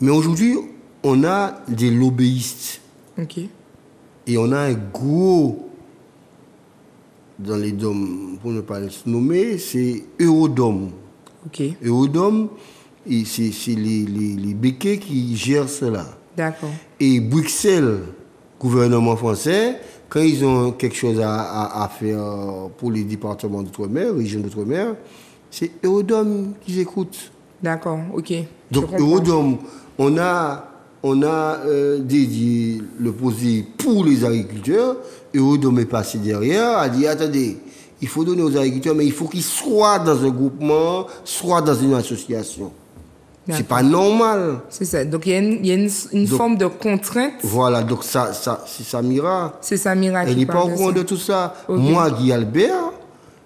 Mais aujourd'hui, on a des lobbyistes. Ok. Et on a un gros, dans les DOM, pour ne pas le nommer, c'est Eurodom. Ok. Eurodom, c'est les béquets qui gèrent cela. D'accord. Et Bruxelles, gouvernement français, quand ils ont quelque chose à faire pour les départements d'outre-mer, régions d'outre-mer, c'est Eurodom qu'ils écoutent. D'accord, ok. Donc Eurodom, on a dédié le POSEI pour les agriculteurs. Eurodom est passé derrière, a dit attendez, il faut donner aux agriculteurs, mais il faut qu'ils soient dans un groupement, soit dans une association. C'est pas normal. C'est ça. Donc il y a une forme de contrainte. Voilà, donc c'est Samira. C'est Samira qui Elle n'est pas au courant de tout ça. Okay. Moi, Guy Albert,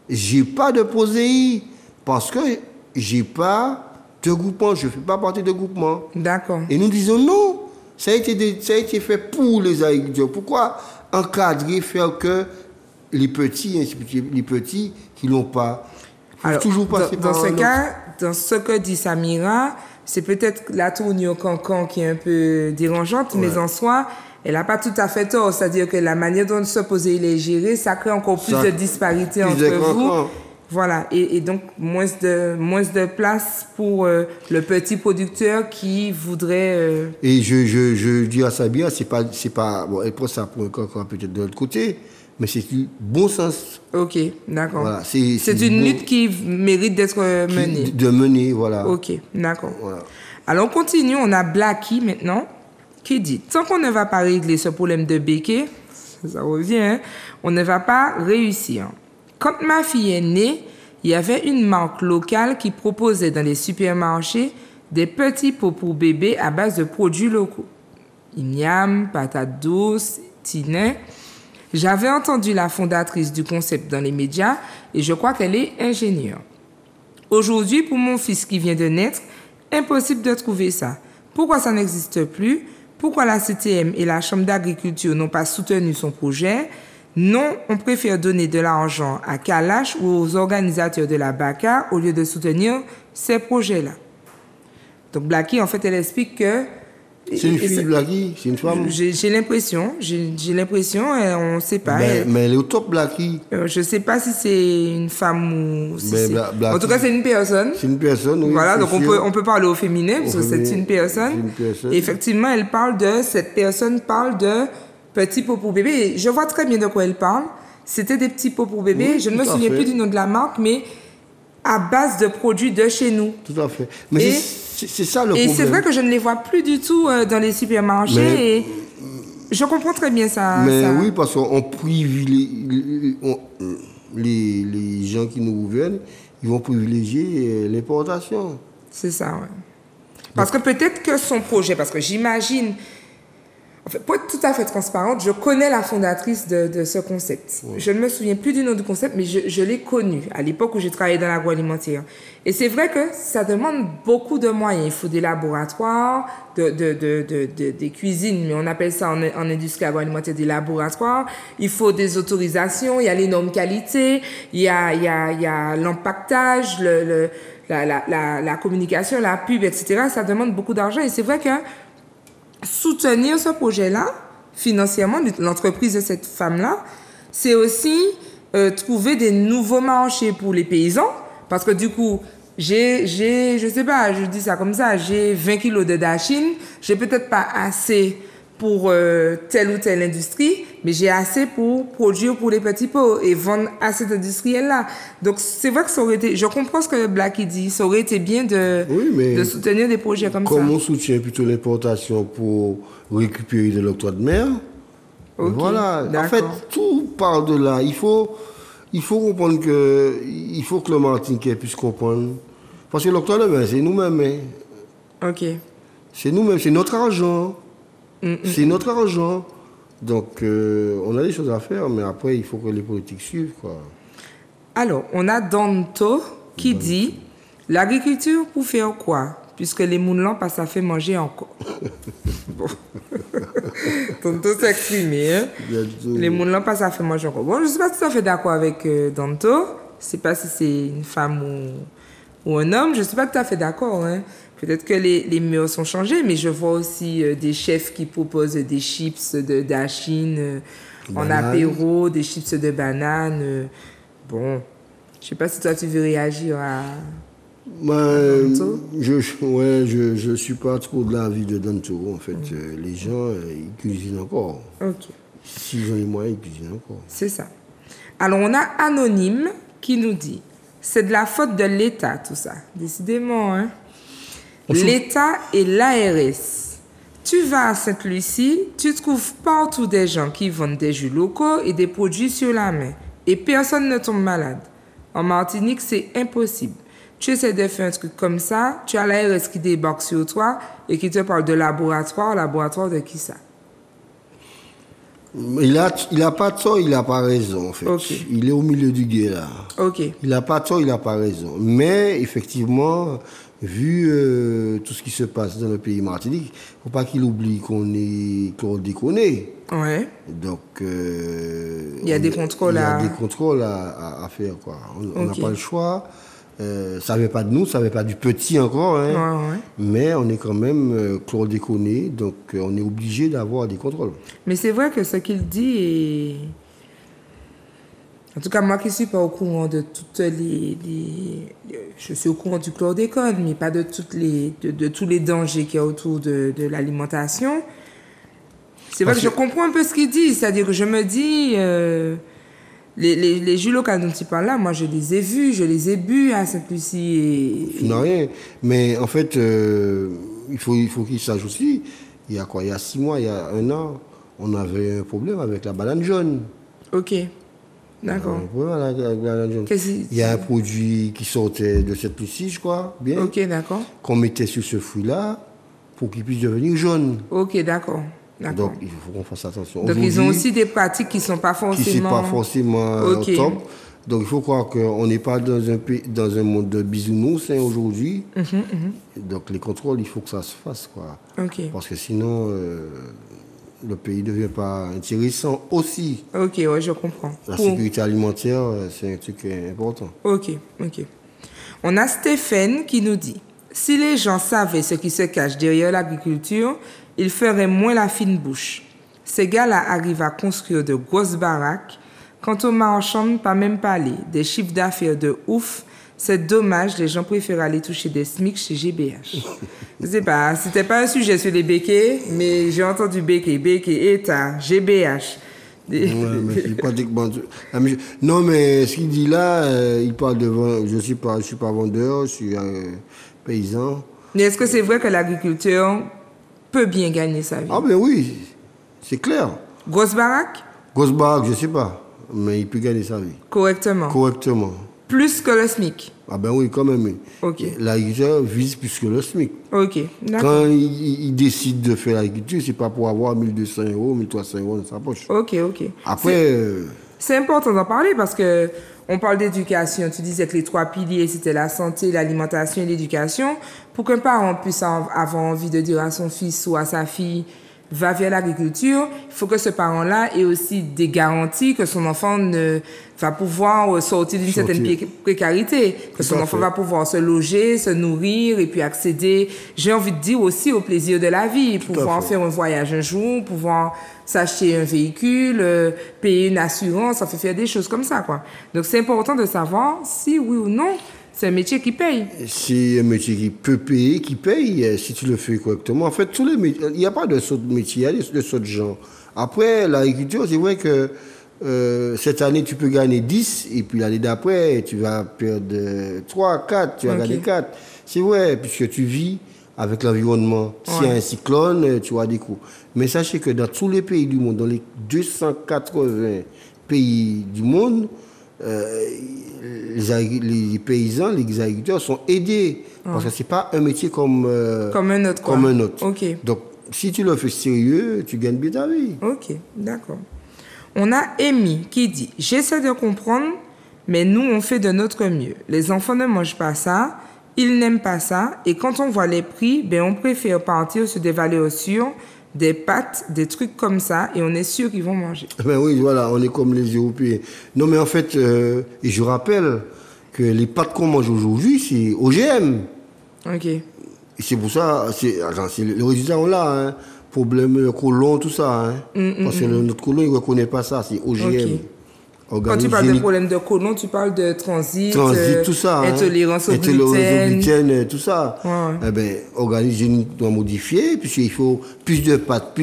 j'ai pas de POSEI parce que j'ai pas de groupement, je fais pas partie de groupement. D'accord. Et nous disons non, ça a été fait pour les agriculteurs. Pourquoi encadrer, faire que les petits qui l'ont pas, alors, toujours passer dans ce cas, dans ce que dit Samira, c'est peut-être la tournure cancan qui est un peu dérangeante, mais en soi, elle n'a pas tout à fait tort. C'est-à-dire que la manière dont ce POSEI est géré, ça crée encore plus de disparité entre vous. Voilà, et donc moins de place pour le petit producteur qui voudrait... Et je dis à Sabia, c'est pas bon, elle prend ça pour un cancan peut-être de l'autre côté, mais c'est du bon sens. Ok, d'accord. Voilà, c'est une lutte qui mérite d'être menée. De mener, voilà. Ok, d'accord. Voilà. Alors on continue, on a Blacky maintenant, qui dit, tant qu'on ne va pas régler ce problème de béquet, ça revient, hein, on ne va pas réussir. Quand ma fille est née, il y avait une marque locale qui proposait dans les supermarchés des petits pots pour bébés à base de produits locaux. Igname, patates douces, tinée. J'avais entendu la fondatrice du concept dans les médias et je crois qu'elle est ingénieure. Aujourd'hui, pour mon fils qui vient de naître, impossible de trouver ça. Pourquoi ça n'existe plus? Pourquoi la CTM et la Chambre d'agriculture n'ont pas soutenu son projet? Non, on préfère donner de l'argent à Kalash ou aux organisateurs de la BACA au lieu de soutenir ces projets-là. Donc Blacky, en fait, elle explique que... C'est une fille, Blacky? C'est une femme? J'ai l'impression, on ne sait pas. Mais elle est au top, Blacky. Je ne sais pas si c'est une femme ou... Si en tout cas, c'est une personne. C'est une personne, oui. Voilà, donc on peut parler au féminin, parce que c'est une personne. Et effectivement, cette personne parle de petits pots pour bébé. Et je vois très bien de quoi elle parle. C'était des petits pots pour bébé. Oui, je ne me souviens plus du nom de la marque, mais à base de produits de chez nous. Tout à fait. Mais c'est ça le problème. Et c'est vrai que je ne les vois plus du tout dans les supermarchés. Et je comprends très bien ça. Mais oui, parce qu'on privilégie... les gens qui nous gouvernent, ils vont privilégier l'importation. C'est ça, oui. Parce que peut-être que son projet, parce que j'imagine... En fait, pour être tout à fait transparente, je connais la fondatrice de ce concept. Oui. Je ne me souviens plus du nom du concept, mais je l'ai connue à l'époque où j'ai travaillé dans l'agroalimentaire. Et c'est vrai que ça demande beaucoup de moyens. Il faut des laboratoires, des cuisines, mais on appelle ça en industrie agroalimentaire des laboratoires. Il faut des autorisations, il y a les normes qualité, il y a l'empaquetage, la communication, la pub, etc. Ça demande beaucoup d'argent. Et c'est vrai que soutenir ce projet-là, financièrement, l'entreprise de cette femme-là, c'est aussi trouver des nouveaux marchés pour les paysans. Parce que du coup, je sais pas, je dis ça comme ça, j'ai 20 kilos de dachine, j'ai peut-être pas assez pour telle ou telle industrie, mais j'ai assez pour produire pour les petits pots et vendre à cette industrielle-là. Donc, c'est vrai que ça aurait été... Je comprends ce que Blacky dit. Ça aurait été bien de soutenir des projets comme ça. Comme on soutient plutôt l'importation pour récupérer de l'octroi de mer, okay, voilà. En fait, tout part de là. Il faut... Il faut comprendre que il faut que le Martiniquais puisse comprendre. Parce que l'octroi de mer, c'est nous-mêmes. Hein. Ok. C'est nous-mêmes, c'est notre argent. C'est notre argent. Donc, on a des choses à faire, mais après, il faut que les politiques suivent, quoi. Alors, on a Danto qui dit l'agriculture pour faire quoi? Puisque les moulins passent à faire manger encore. Bon. Danto s'est exprimé. Hein? Les moulins passent à faire manger encore. Bon, je ne suis pas tout à fait d'accord avec Danto. Je ne sais pas si c'est une femme ou un homme. Je ne suis pas tout à fait d'accord. Hein? Peut-être que les mœurs sont changées, mais je vois aussi des chefs qui proposent des chips d'achine en apéro, des chips de banane. Bon, je ne sais pas si toi tu veux réagir à Danto. Je suis pas trop de l'avis de Danto. En fait, les gens, ils cuisinent encore. Ok. S'ils ont les moyens, ils cuisinent encore. C'est ça. Alors, on a Anonyme qui nous dit c'est de la faute de l'État, tout ça. Décidément, hein. L'État et l'ARS. Tu vas à Sainte-Lucie, tu trouves partout des gens qui vendent des jus locaux et des produits sur la main. Et personne ne tombe malade. En Martinique, c'est impossible. Tu essaies de faire un truc comme ça, tu as l'ARS qui débarque sur toi et qui te parle de laboratoire. Laboratoire de qui ça? Il a pas tort, il a pas raison, en fait. Okay. Il est au milieu du gué, là. Ok. Il a pas tort, il a pas raison. Mais, effectivement, vu tout ce qui se passe dans le pays Martinique, faut pas qu'il oublie qu'on déconne. Ouais. Donc, il y a des contrôles à faire, quoi. On n'a pas le choix. Ça ne vient pas de nous, ça ne vient pas du petit encore, hein. Ouais. Mais on est quand même chlordéconné, donc on est obligé d'avoir des contrôles. Mais c'est vrai que ce qu'il dit est... En tout cas, moi qui ne suis pas au courant de toutes les... Je suis au courant du chlordécone, mais pas de tous les dangers qu'il y a autour de l'alimentation. C'est vrai que je comprends un peu ce qu'il dit, c'est-à-dire que je me dis... Les jus locaux dont tu parles là, moi je les ai vus, je les ai bu à Sainte-Lucie. Non, rien. Mais en fait, il faut qu'il sache aussi, il y a 6 mois, il y a 1 an, on avait un problème avec la banane jaune. Ok, d'accord. Un problème avec la banane jaune. Il y a un produit qui sortait de Sainte-Lucie, je crois, bien. Ok, d'accord. Qu'on mettait sur ce fruit-là pour qu'il puisse devenir jaune. Ok, d'accord. Donc, il faut qu'on fasse attention. Donc, ils ont aussi des pratiques qui ne sont pas forcément... Okay. Top. Donc, il faut croire qu'on n'est pas dans un monde de bisounours aujourd'hui. Donc, les contrôles, il faut que ça se fasse, quoi. Okay. Parce que sinon, le pays ne devient pas intéressant aussi. Ok, ouais, je comprends. La sécurité alimentaire, c'est un truc important. Ok. On a Stéphane qui nous dit « Si les gens savaient ce qui se cache derrière l'agriculture, ils feraient moins la fine bouche. Ces gars-là arrivent à construire de grosses baraques. Quant aux marchands, pas même parler. Des chiffres d'affaires de ouf. C'est dommage, les gens préfèrent aller toucher des SMIC chez GBH. » Je sais pas, c'était pas un sujet sur les béquets, mais j'ai entendu béquets, État, GBH. Ouais, mais c'est pratiquement... Non, mais ce qu'il dit là, il parle de... Je suis pas vendeur, je suis paysan. Mais est-ce que c'est vrai que l'agriculteur peut bien gagner sa vie? Ah ben oui, c'est clair. Grosse baraque? Grosse baraque, je sais pas, mais il peut gagner sa vie. Correctement? Plus que le SMIC? Ah ben oui, quand même. Ok. L'agriculteur vise plus que le SMIC. Ok, d'accord. Quand il décide de faire l'agriculture, c'est pas pour avoir 1 200 €, 1 300 € dans sa poche. Ok. Après... C'est important d'en parler parce que on parle d'éducation. Tu disais que les 3 piliers, c'était la santé, l'alimentation et l'éducation. Pour qu'un parent puisse avoir envie de dire à son fils ou à sa fille, va vers l'agriculture, il faut que ce parent-là ait aussi des garanties que son enfant va pouvoir sortir d'une certaine précarité, que son enfant va pouvoir se loger, se nourrir et puis accéder, j'ai envie de dire aussi au plaisir de la vie, pouvoir faire un voyage un jour, pouvoir s'acheter un véhicule, payer une assurance, ça fait faire des choses comme ça, quoi. Donc c'est important de savoir si oui ou non c'est un métier qui paye. C'est un métier qui peut payer, qui paye, si tu le fais correctement. En fait, tous les métiers, il n'y a pas de saut de métier, il y a de saut de genre. Après, l'agriculture, c'est vrai que cette année, tu peux gagner 10, et puis l'année d'après, tu vas perdre 3, 4, tu vas gagner 4. C'est vrai, puisque tu vis avec l'environnement. S'il y a un cyclone, tu as des coups. Mais sachez que dans tous les pays du monde, dans les 280 pays du monde, les paysans, les agriculteurs sont aidés. Parce que ce n'est pas un métier comme un autre. Comme un autre. Ok. Donc, si tu le fais sérieux, tu gagnes bien ta vie. Ok, d'accord. On a Amy qui dit « J'essaie de comprendre, mais nous, on fait de notre mieux. Les enfants ne mangent pas ça, ils n'aiment pas ça, et quand on voit les prix, ben, on préfère partir sur des valeurs sûres, des pâtes, des trucs comme ça, et on est sûr qu'ils vont manger. » Ben oui, voilà, on est comme les Européens. Non, mais en fait, et je rappelle que les pâtes qu'on mange aujourd'hui, c'est OGM. Ok. Et c'est pour ça, le résultat, on l'a, hein. Problème, le côlon, tout ça. Hein. Parce que notre côlon, il ne reconnaît pas ça, c'est OGM. Okay. Quand tu parles de problème de côlon, tu parles de transit tout ça, intolérance au gluten, tout ça. Ouais. Eh ben, organisme génique doit modifier, puisqu'il faut plus de pâtes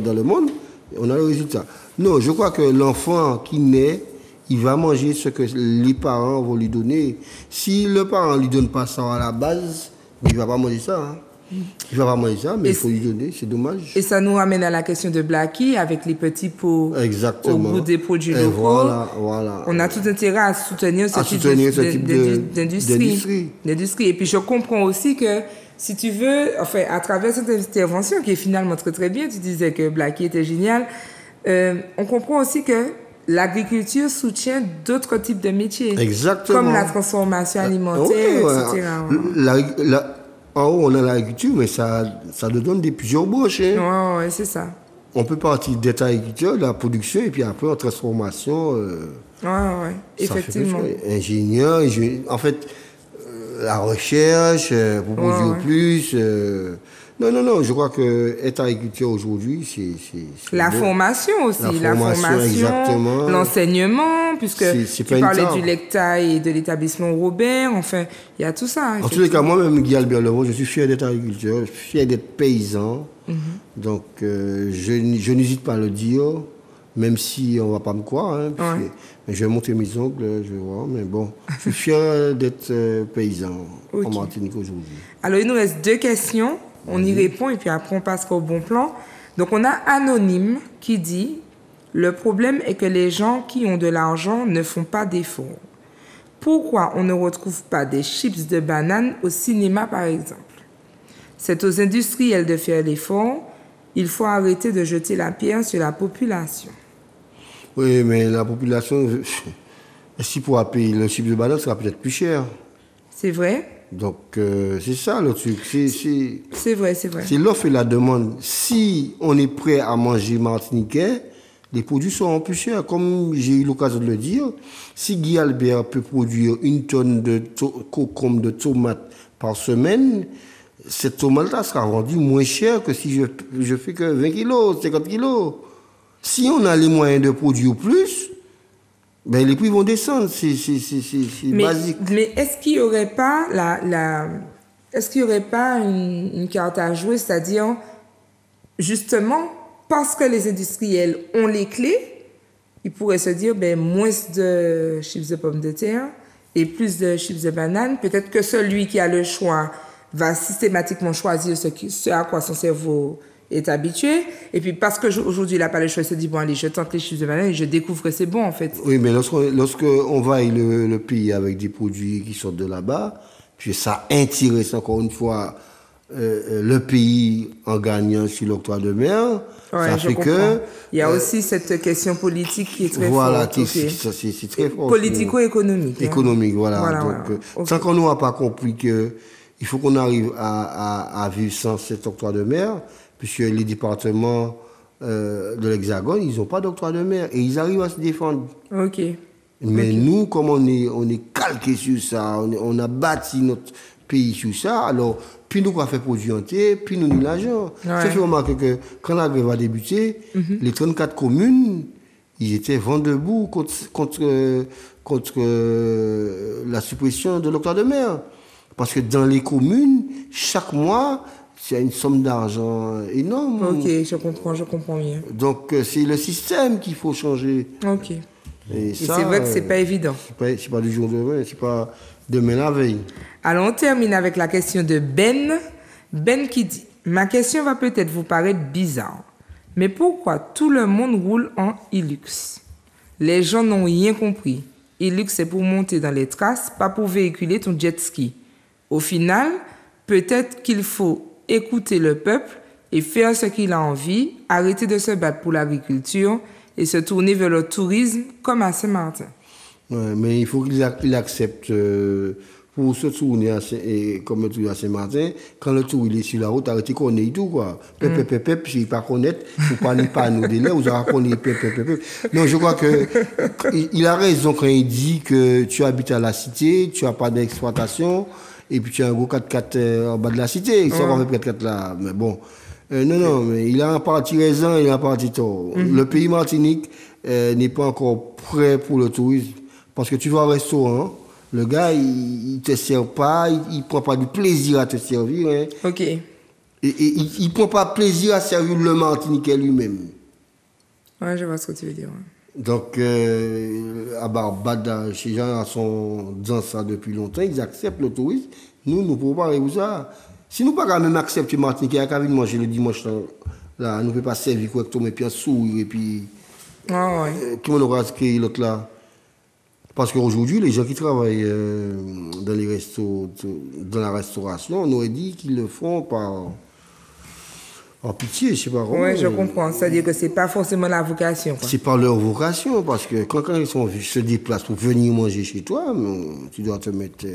dans le monde, on a le résultat. Non, je crois que l'enfant qui naît, il va manger ce que les parents vont lui donner. Si le parent ne lui donne pas ça à la base, il ne va pas manger ça. Hein. Il va pas manger ça, mais il faut lui donner, c'est dommage. Et ça nous ramène à la question de Blackie, avec les petits pots au bout des produits locaux. Voilà. On a tout intérêt à soutenir ce type d'industrie. Et puis je comprends aussi que, si tu veux, enfin, à travers cette intervention, qui est finalement très très bien, tu disais que Blackie était génial, on comprend aussi que l'agriculture soutient d'autres types de métiers. Exactement. Comme la transformation alimentaire, etc. En haut, on a l'agriculture, mais ça nous donne plusieurs branches. Hein. Ouais, c'est ça. On peut partir d'être agriculteur, de la production, et puis après, en transformation. Effectivement. Ingénieur, en fait, la recherche, pour produire plus. Non, je crois que être agriculteur aujourd'hui, c'est la formation aussi. La formation, exactement. L'enseignement, puisque tu parlais du LECTA et de l'établissement Robert. Enfin, il y a tout ça. En tous les cas, moi-même, Guy Albert Levaux, je suis fier d'être agriculteur, je suis fier d'être paysan. Donc, je n'hésite pas à le dire, même si on ne va pas me croire. Hein, mais je vais monter mes ongles, je vais voir. Mais bon, je suis fier d'être paysan en Martinique aujourd'hui. Alors, il nous reste 2 questions. On y répond et puis après on passe au bon plan. Donc on a Anonyme qui dit « Le problème est que les gens qui ont de l'argent ne font pas d'efforts. Pourquoi on ne retrouve pas des chips de banane au cinéma par exemple? C'est aux industriels de faire l'effort. Il faut arrêter de jeter la pierre sur la population. » Oui, mais la population, si pour payer le chips de banane, ça sera peut-être plus cher. C'est vrai? Donc, c'est ça le truc. C'est vrai. C'est l'offre et la demande. Si on est prêt à manger martiniquais, les produits seront plus chers. Comme j'ai eu l'occasion de le dire, si Guy Albert peut produire 1 tonne de concombre de tomates par semaine, cette tomate-là sera vendue moins chère que si je fais que 20 kilos, 50 kilos. Si on a les moyens de produire plus, ben, les prix vont descendre, c'est basique. Mais est-ce qu'il n'y aurait pas une carte à jouer, c'est-à-dire, justement, parce que les industriels ont les clés, ils pourraient se dire, ben, moins de chips de pommes de terre et plus de chips de banane. Peut-être que celui qui a le choix va systématiquement choisir ce à quoi son cerveau est habitué, et puis parce qu'aujourd'hui il n'a pas le choix, il se dit bon allez, je tente les chips de banane et je découvre que c'est bon en fait. Oui, mais lorsqu'on va le pays avec des produits qui sortent de là-bas, puis ça intéresse encore une fois le pays en gagnant sur l'octroi de mer, ça fait que... Il y a aussi cette question politique qui est très forte. Voilà, c'est très fort. Politico-économique. Économique, voilà. Donc, sans qu'on n'aura pas compris qu'il faut qu'on arrive à vivre sans cet octroi de mer, puisque les départements de l'Hexagone, ils n'ont pas d'octroi de mer et ils arrivent à se défendre. Ok. Mais nous, comme on est calqué sur ça, on a bâti notre pays sur ça, alors, puis nous, qu'on fait produire entier, puis nous, l'argent. Ça fait remarquer que quand la grève a débuté, les 34 communes, ils étaient vent debout contre la suppression de l'octroi de mer. Parce que dans les communes, chaque mois, c'est une somme d'argent énorme. Ok, je comprends bien. Donc, c'est le système qu'il faut changer. Ok. Et ça, c'est vrai que c'est pas évident. C'est pas du jour au lendemain, c'est pas demain la veille. Alors, on termine avec la question de Ben. Ben qui dit « Ma question va peut-être vous paraître bizarre, mais pourquoi tout le monde roule en Hilux? Les gens n'ont rien compris. Hilux, c'est pour monter dans les traces, pas pour véhiculer ton jet ski. Au final, peut-être qu'il faut écouter le peuple et faire ce qu'il a envie, arrêter de se battre pour l'agriculture et se tourner vers le tourisme comme à Saint-Martin. Ouais, mais il faut qu'il accepte pour se tourner comme le tour à Saint-Martin, quand le tour il est sur la route, arrêtez qu'on est tout quoi. Pep, s'il ne pas connaître, il ne faut pas nous délai, vous allez connaître pep. Non, je crois que il a raison quand il dit que tu habites à la cité, tu n'as pas d'exploitation, et puis tu as un gros 4x4 en bas de la cité, il sort avec 4x4 là, mais bon. Non, mais il a un parti raison, il a un parti tort. Le pays Martinique n'est pas encore prêt pour le tourisme, parce que tu vas au restaurant, le gars, il te sert pas, il prend pas du plaisir à te servir. Hein. OK. Et il prend pas plaisir à servir le Martiniquais lui-même. Ouais, je vois ce que tu veux dire. Ouais. Donc, à Barbade, ces gens sont dans ça depuis longtemps, ils acceptent le tourisme. Nous ne pouvons pas résoudre ça. Si nous ne pouvons pas même accepter le Martiniquais, il y a qu'à venir manger le dimanche, là, nous ne pouvons pas servir correctement, et puis un sourire, et puis... Comment on aura créé l'autre là? Parce qu'aujourd'hui, les gens qui travaillent dans les restos, dans la restauration, on aurait dit qu'ils le font par pitié, je sais pas comment. Oui, je comprends. C'est-à-dire que c'est pas forcément la vocation. C'est pas leur vocation, parce que quand ils se déplacent pour venir manger chez toi, tu dois te mettre...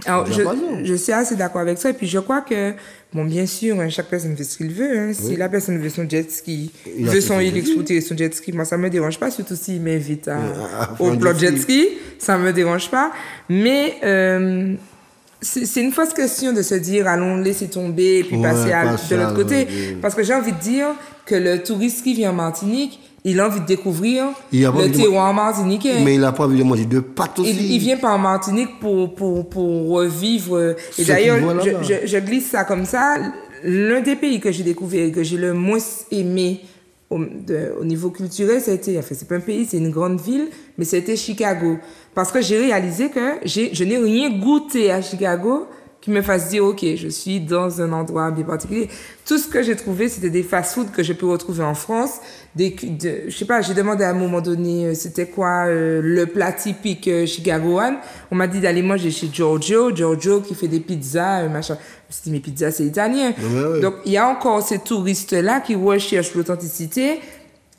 Alors, je suis assez d'accord avec ça. Et puis, je crois que, bon, bien sûr, chaque personne fait ce qu'il veut. Hein. Si la personne veut son jet ski, veut son Hilux pour tirer son jet ski, moi, ça me dérange pas. Surtout s'il m'invite au plan jet ski, ça me dérange pas. Mais c'est une fausse question de se dire, allons laisser tomber et puis passer de l'autre côté. Parce que j'ai envie de dire que le touriste qui vient en Martinique, il a envie de découvrir le terroir martiniquais. Mais il n'a pas envie de manger de pâtes aussi. Il vient pas en Martinique pour revivre. Et d'ailleurs, je glisse ça comme ça. L'un des pays que j'ai découvert et que j'ai le moins aimé au niveau culturel, c'est pas un pays, c'est une grande ville, mais c'était Chicago. Parce que j'ai réalisé que je n'ai rien goûté à Chicago qui me fasse dire, OK, je suis dans un endroit bien particulier. Tout ce que j'ai trouvé, c'était des fast-foods que je peux retrouver en France. Je sais pas, j'ai demandé à un moment donné, c'était quoi le plat typique chicagoan. On m'a dit d'aller manger chez Giorgio qui fait des pizzas, machin. Je me suis dit, mais pizza, c'est italien. Ouais. Donc, il y a encore ces touristes-là qui recherchent l'authenticité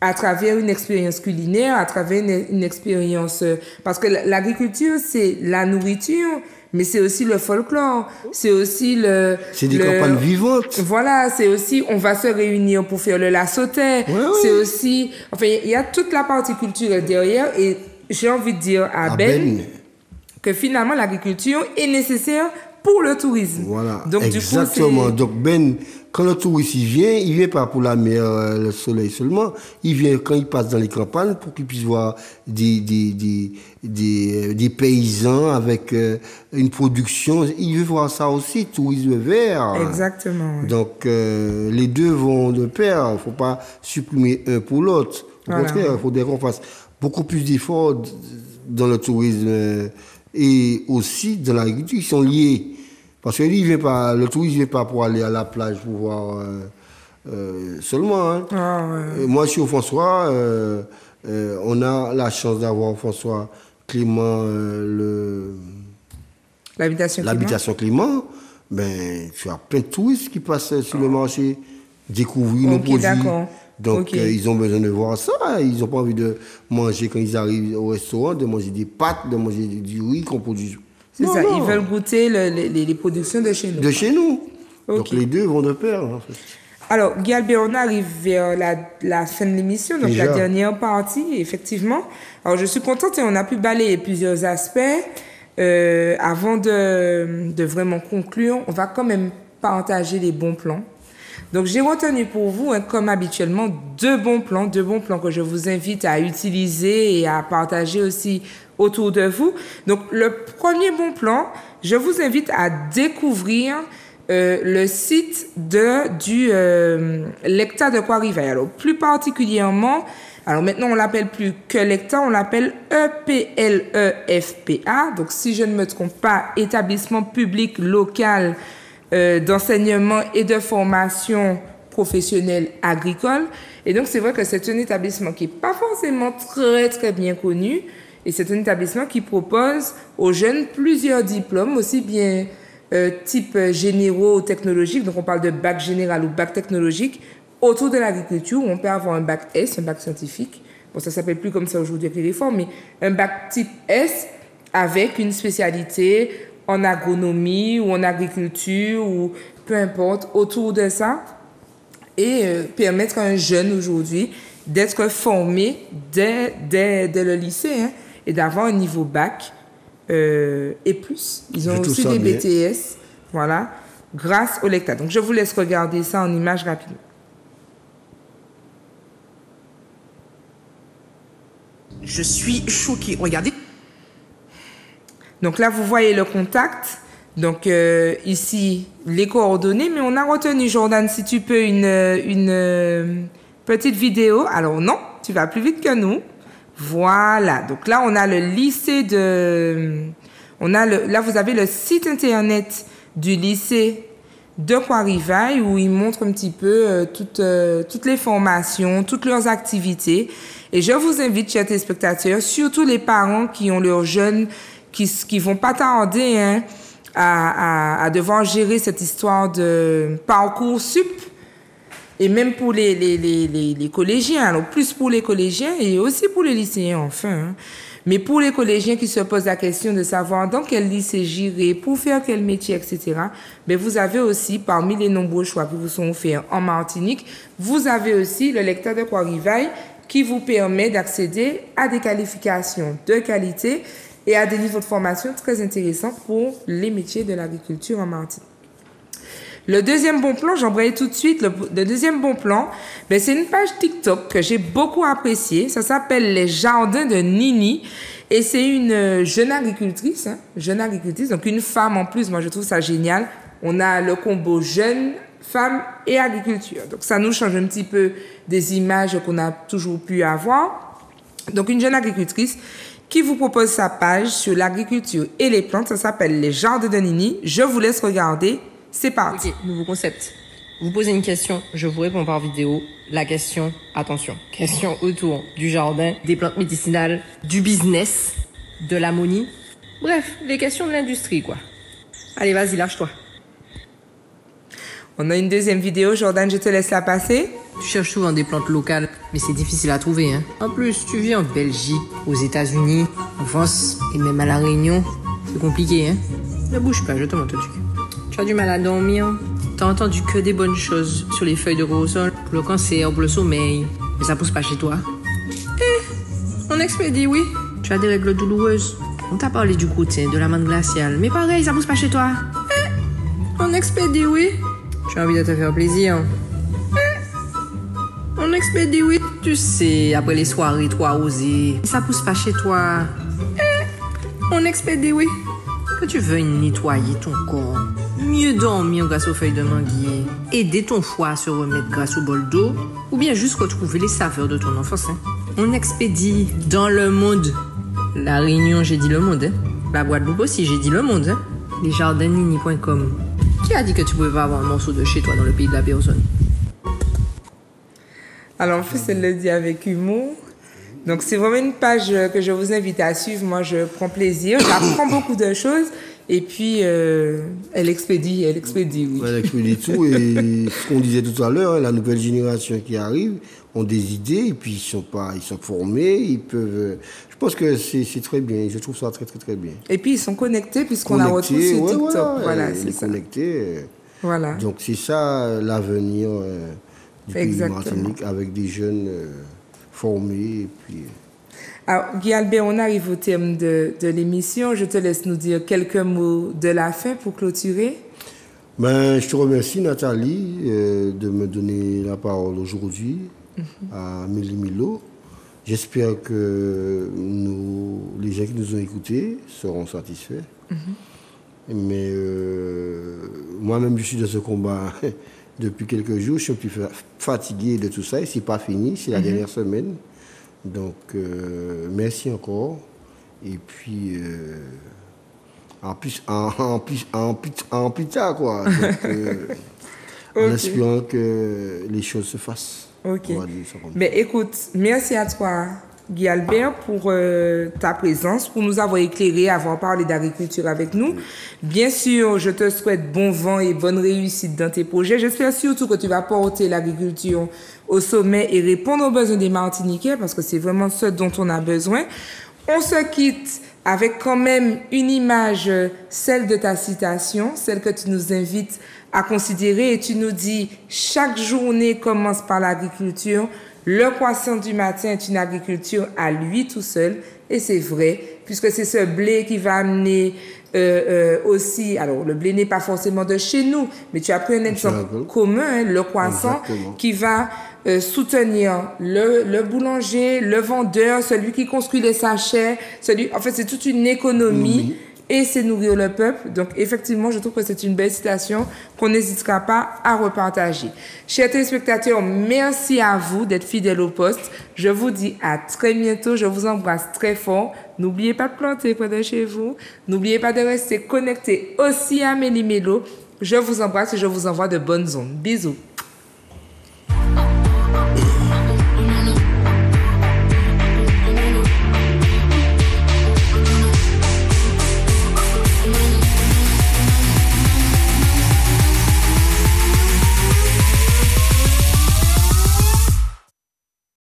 à travers une expérience culinaire, à travers une expérience... parce que l'agriculture, c'est la nourriture, mais c'est aussi le folklore, c'est aussi c'est des campagnes vivantes. Voilà, c'est aussi, on va se réunir pour faire le lassoté. C'est aussi, enfin, il y a toute la partie culturelle derrière, et j'ai envie de dire à Ben que finalement l'agriculture est nécessaire pour le tourisme. Voilà, donc, exactement. Donc Ben, quand le touriste il vient pas pour la mer, le soleil seulement, il vient quand il passe dans les campagnes pour qu'il puisse voir des paysans avec une production. Il veut voir ça aussi, tourisme vert. Exactement. Oui. Donc les deux vont de pair. Il ne faut pas supprimer un pour l'autre. Au contraire, il faudrait qu'on fasse beaucoup plus d'efforts dans le tourisme et aussi dans l'agriculture. Ils sont liés. Parce que le touriste ne vient pas pour aller à la plage pour voir seulement. Hein. Moi, je suis au François. On a la chance d'avoir au François Clément l'habitation Clément. Ben, tu as plein de touristes qui passent sur le marché, découvrir nos produits. Donc, ils ont besoin de voir ça. Ils n'ont pas envie de manger quand ils arrivent au restaurant, de manger des pâtes, de manger du riz qu'on produit. C'est ça, ils veulent goûter les productions de chez nous. De chez nous. Donc les deux vont de pair. En fait. Alors, Guy Albert, on arrive vers la fin de l'émission, donc la dernière partie, effectivement. Alors, je suis contente et on a pu balayer plusieurs aspects. Avant de vraiment conclure, on va quand même partager les bons plans. Donc, j'ai retenu pour vous, comme habituellement, deux bons plans que je vous invite à utiliser et à partager aussi autour de vous. Donc, le premier bon plan, je vous invite à découvrir le site du l'hectare de Croix-Rivière. Alors, plus particulièrement, alors maintenant, on l'appelle plus que l'hectare, on l'appelle EPLEFPA. Donc, si je ne me trompe pas, établissement public local d'enseignement et de formation professionnel agricole. Et donc, c'est vrai que c'est un établissement qui n'est pas forcément très, très bien connu. Et c'est un établissement qui propose aux jeunes plusieurs diplômes, aussi bien type généraux ou technologiques. Donc, on parle de bac général ou bac technologique autour de l'agriculture, où on peut avoir un bac S, un bac scientifique. Bon, ça ne s'appelle plus comme ça aujourd'hui avec les réformes, mais un bac type S avec une spécialité en agronomie ou en agriculture ou peu importe autour de ça. Et permettre à un jeune aujourd'hui d'être formé dès le lycée, hein, et d'avoir un niveau bac et plus. Ils ont aussi des BTS, voilà, grâce au Lecta. Donc, je vous laisse regarder ça en images rapidement. Je suis choquée. Regardez. Donc là, vous voyez le contact. Donc ici, les coordonnées. Mais on a retenu, Jordan, si tu peux, une petite vidéo. Alors non, tu vas plus vite que nous. Voilà. Donc là, on a le lycée de... Là, vous avez le site internet du lycée de Croix-Rivaille où ils montrent un petit peu toutes les formations, toutes leurs activités. Et je vous invite, chers téléspectateurs, surtout les parents qui ont leurs jeunes qui vont pas tarder, hein, à devoir gérer cette histoire de parcours sup, et même pour les collégiens, alors plus pour les collégiens et aussi pour les lycéens, enfin. Hein. Mais pour les collégiens qui se posent la question de savoir dans quel lycée j'irai, pour faire quel métier, etc., mais vous avez aussi, parmi les nombreux choix qui vous sont offerts en Martinique, vous avez aussi le Lecta de Croix-Rivaille qui vous permet d'accéder à des qualifications de qualité et à des niveaux de formation très intéressants pour les métiers de l'agriculture en Martinique. Le deuxième bon plan, j'embraye tout de suite. Le deuxième bon plan, ben c'est une page TikTok que j'ai beaucoup appréciée. Ça s'appelle Les Jardins de Nini. Et c'est une jeune agricultrice, donc une femme en plus. Moi, je trouve ça génial. On a le combo jeune, femme et agriculture. Donc, ça nous change un petit peu des images qu'on a toujours pu avoir. Donc, une jeune agricultrice qui vous propose sa page sur l'agriculture et les plantes. Ça s'appelle Les Jardins de Nini. Je vous laisse regarder. C'est parti. Ok, nouveau concept. Vous posez une question, je vous réponds par vidéo. La question, attention, question autour du jardin, des plantes médicinales, du business, de l'ammonie. Bref, les questions de l'industrie, quoi. Allez, vas-y, lâche-toi. On a une deuxième vidéo. Jordan, je te laisse la passer. Tu cherches souvent des plantes locales, mais c'est difficile à trouver, hein. En plus, tu vis en Belgique, aux États-Unis, en France et même à La Réunion. C'est compliqué, hein. Ne bouge pas, je te montre le truc. Tu as du mal à dormir. T'as entendu que des bonnes choses sur les feuilles de rosol, pour le cancer, pour le sommeil. Mais ça pousse pas chez toi. On expédie, oui. Tu as des règles douloureuses. On t'a parlé du gluten, de l'amande glaciale. Mais pareil, ça pousse pas chez toi. On expédie, oui. Tu as envie de te faire plaisir. On expédie, oui. Tu sais, après les soirées trop arrosées, ça pousse pas chez toi. On expédie, oui. Que tu veuilles nettoyer ton corps, mieux dormir grâce aux feuilles de manguier, aider ton foie à se remettre grâce au bol d'eau, ou bien juste retrouver les saveurs de ton enfance. Hein. On expédie dans le monde. La Réunion, j'ai dit le monde. Hein. La Guadeloupe aussi, j'ai dit le monde. Hein. Lesjardinini.com. Qui a dit que tu pouvais pas avoir un morceau de chez toi dans le pays de la personne? Alors, en plus, elle le dit avec humour. Donc, c'est vraiment une page que je vous invite à suivre. Moi, je prends plaisir. J'apprends beaucoup de choses. Et puis, elle expédie, oui. Elle expédie tout. Et ce qu'on disait tout à l'heure, la nouvelle génération qui arrive ont des idées. Et puis, ils sont formés. Ils peuvent... Je pense que c'est très bien. Je trouve ça très, très, très bien. Et puis, ils sont connectés puisqu'on la retrouve sur TikTok. Voilà, c'est ça. Connectés. Voilà. Donc, c'est ça l'avenir du pays de Martinique avec des jeunes... formés et puis... Alors, Guy Albert, on arrive au terme de l'émission. Je te laisse nous dire quelques mots de la fin pour clôturer. Je te remercie, Nathalie, de me donner la parole aujourd'hui à Amélie Milo. J'espère que les gens qui nous ont écoutés seront satisfaits. Mais moi-même, je suis dans ce combat depuis quelques jours. Je suis un peu fatigué de tout ça et c'est pas fini, c'est la dernière semaine. Donc, merci encore. Et puis, en plus tard, quoi. Donc, en Ok. espérant que les choses se fassent. Ok. On va dire ça comme ça. Mais écoute, merci à toi, Guy Albert, pour ta présence, pour nous avoir éclairé, avoir parlé d'agriculture avec nous. Bien sûr, je te souhaite bon vent et bonne réussite dans tes projets. J'espère surtout que tu vas porter l'agriculture au sommet et répondre aux besoins des Martiniquais, parce que c'est vraiment ce dont on a besoin. On se quitte avec quand même une image, celle de ta citation, celle que tu nous invites à considérer, et tu nous dis « Chaque journée commence par l'agriculture. Le croissant du matin est une agriculture à lui tout seul. » Et c'est vrai, puisque c'est ce blé qui va amener aussi... Alors, le blé n'est pas forcément de chez nous, mais tu as pris un exemple commun, hein, le croissant, Exactement. qui va soutenir le boulanger, le vendeur, celui qui construit les sachets. En fait, c'est toute une économie. Et c'est nourrir le peuple. Donc, effectivement, je trouve que c'est une belle citation qu'on n'hésitera pas à repartager. Chers téléspectateurs, merci à vous d'être fidèles au poste. Je vous dis à très bientôt. Je vous embrasse très fort. N'oubliez pas de planter près de chez vous. N'oubliez pas de rester connectés aussi à Méli-Mélo. Je vous embrasse et je vous envoie de bonnes ondes. Bisous.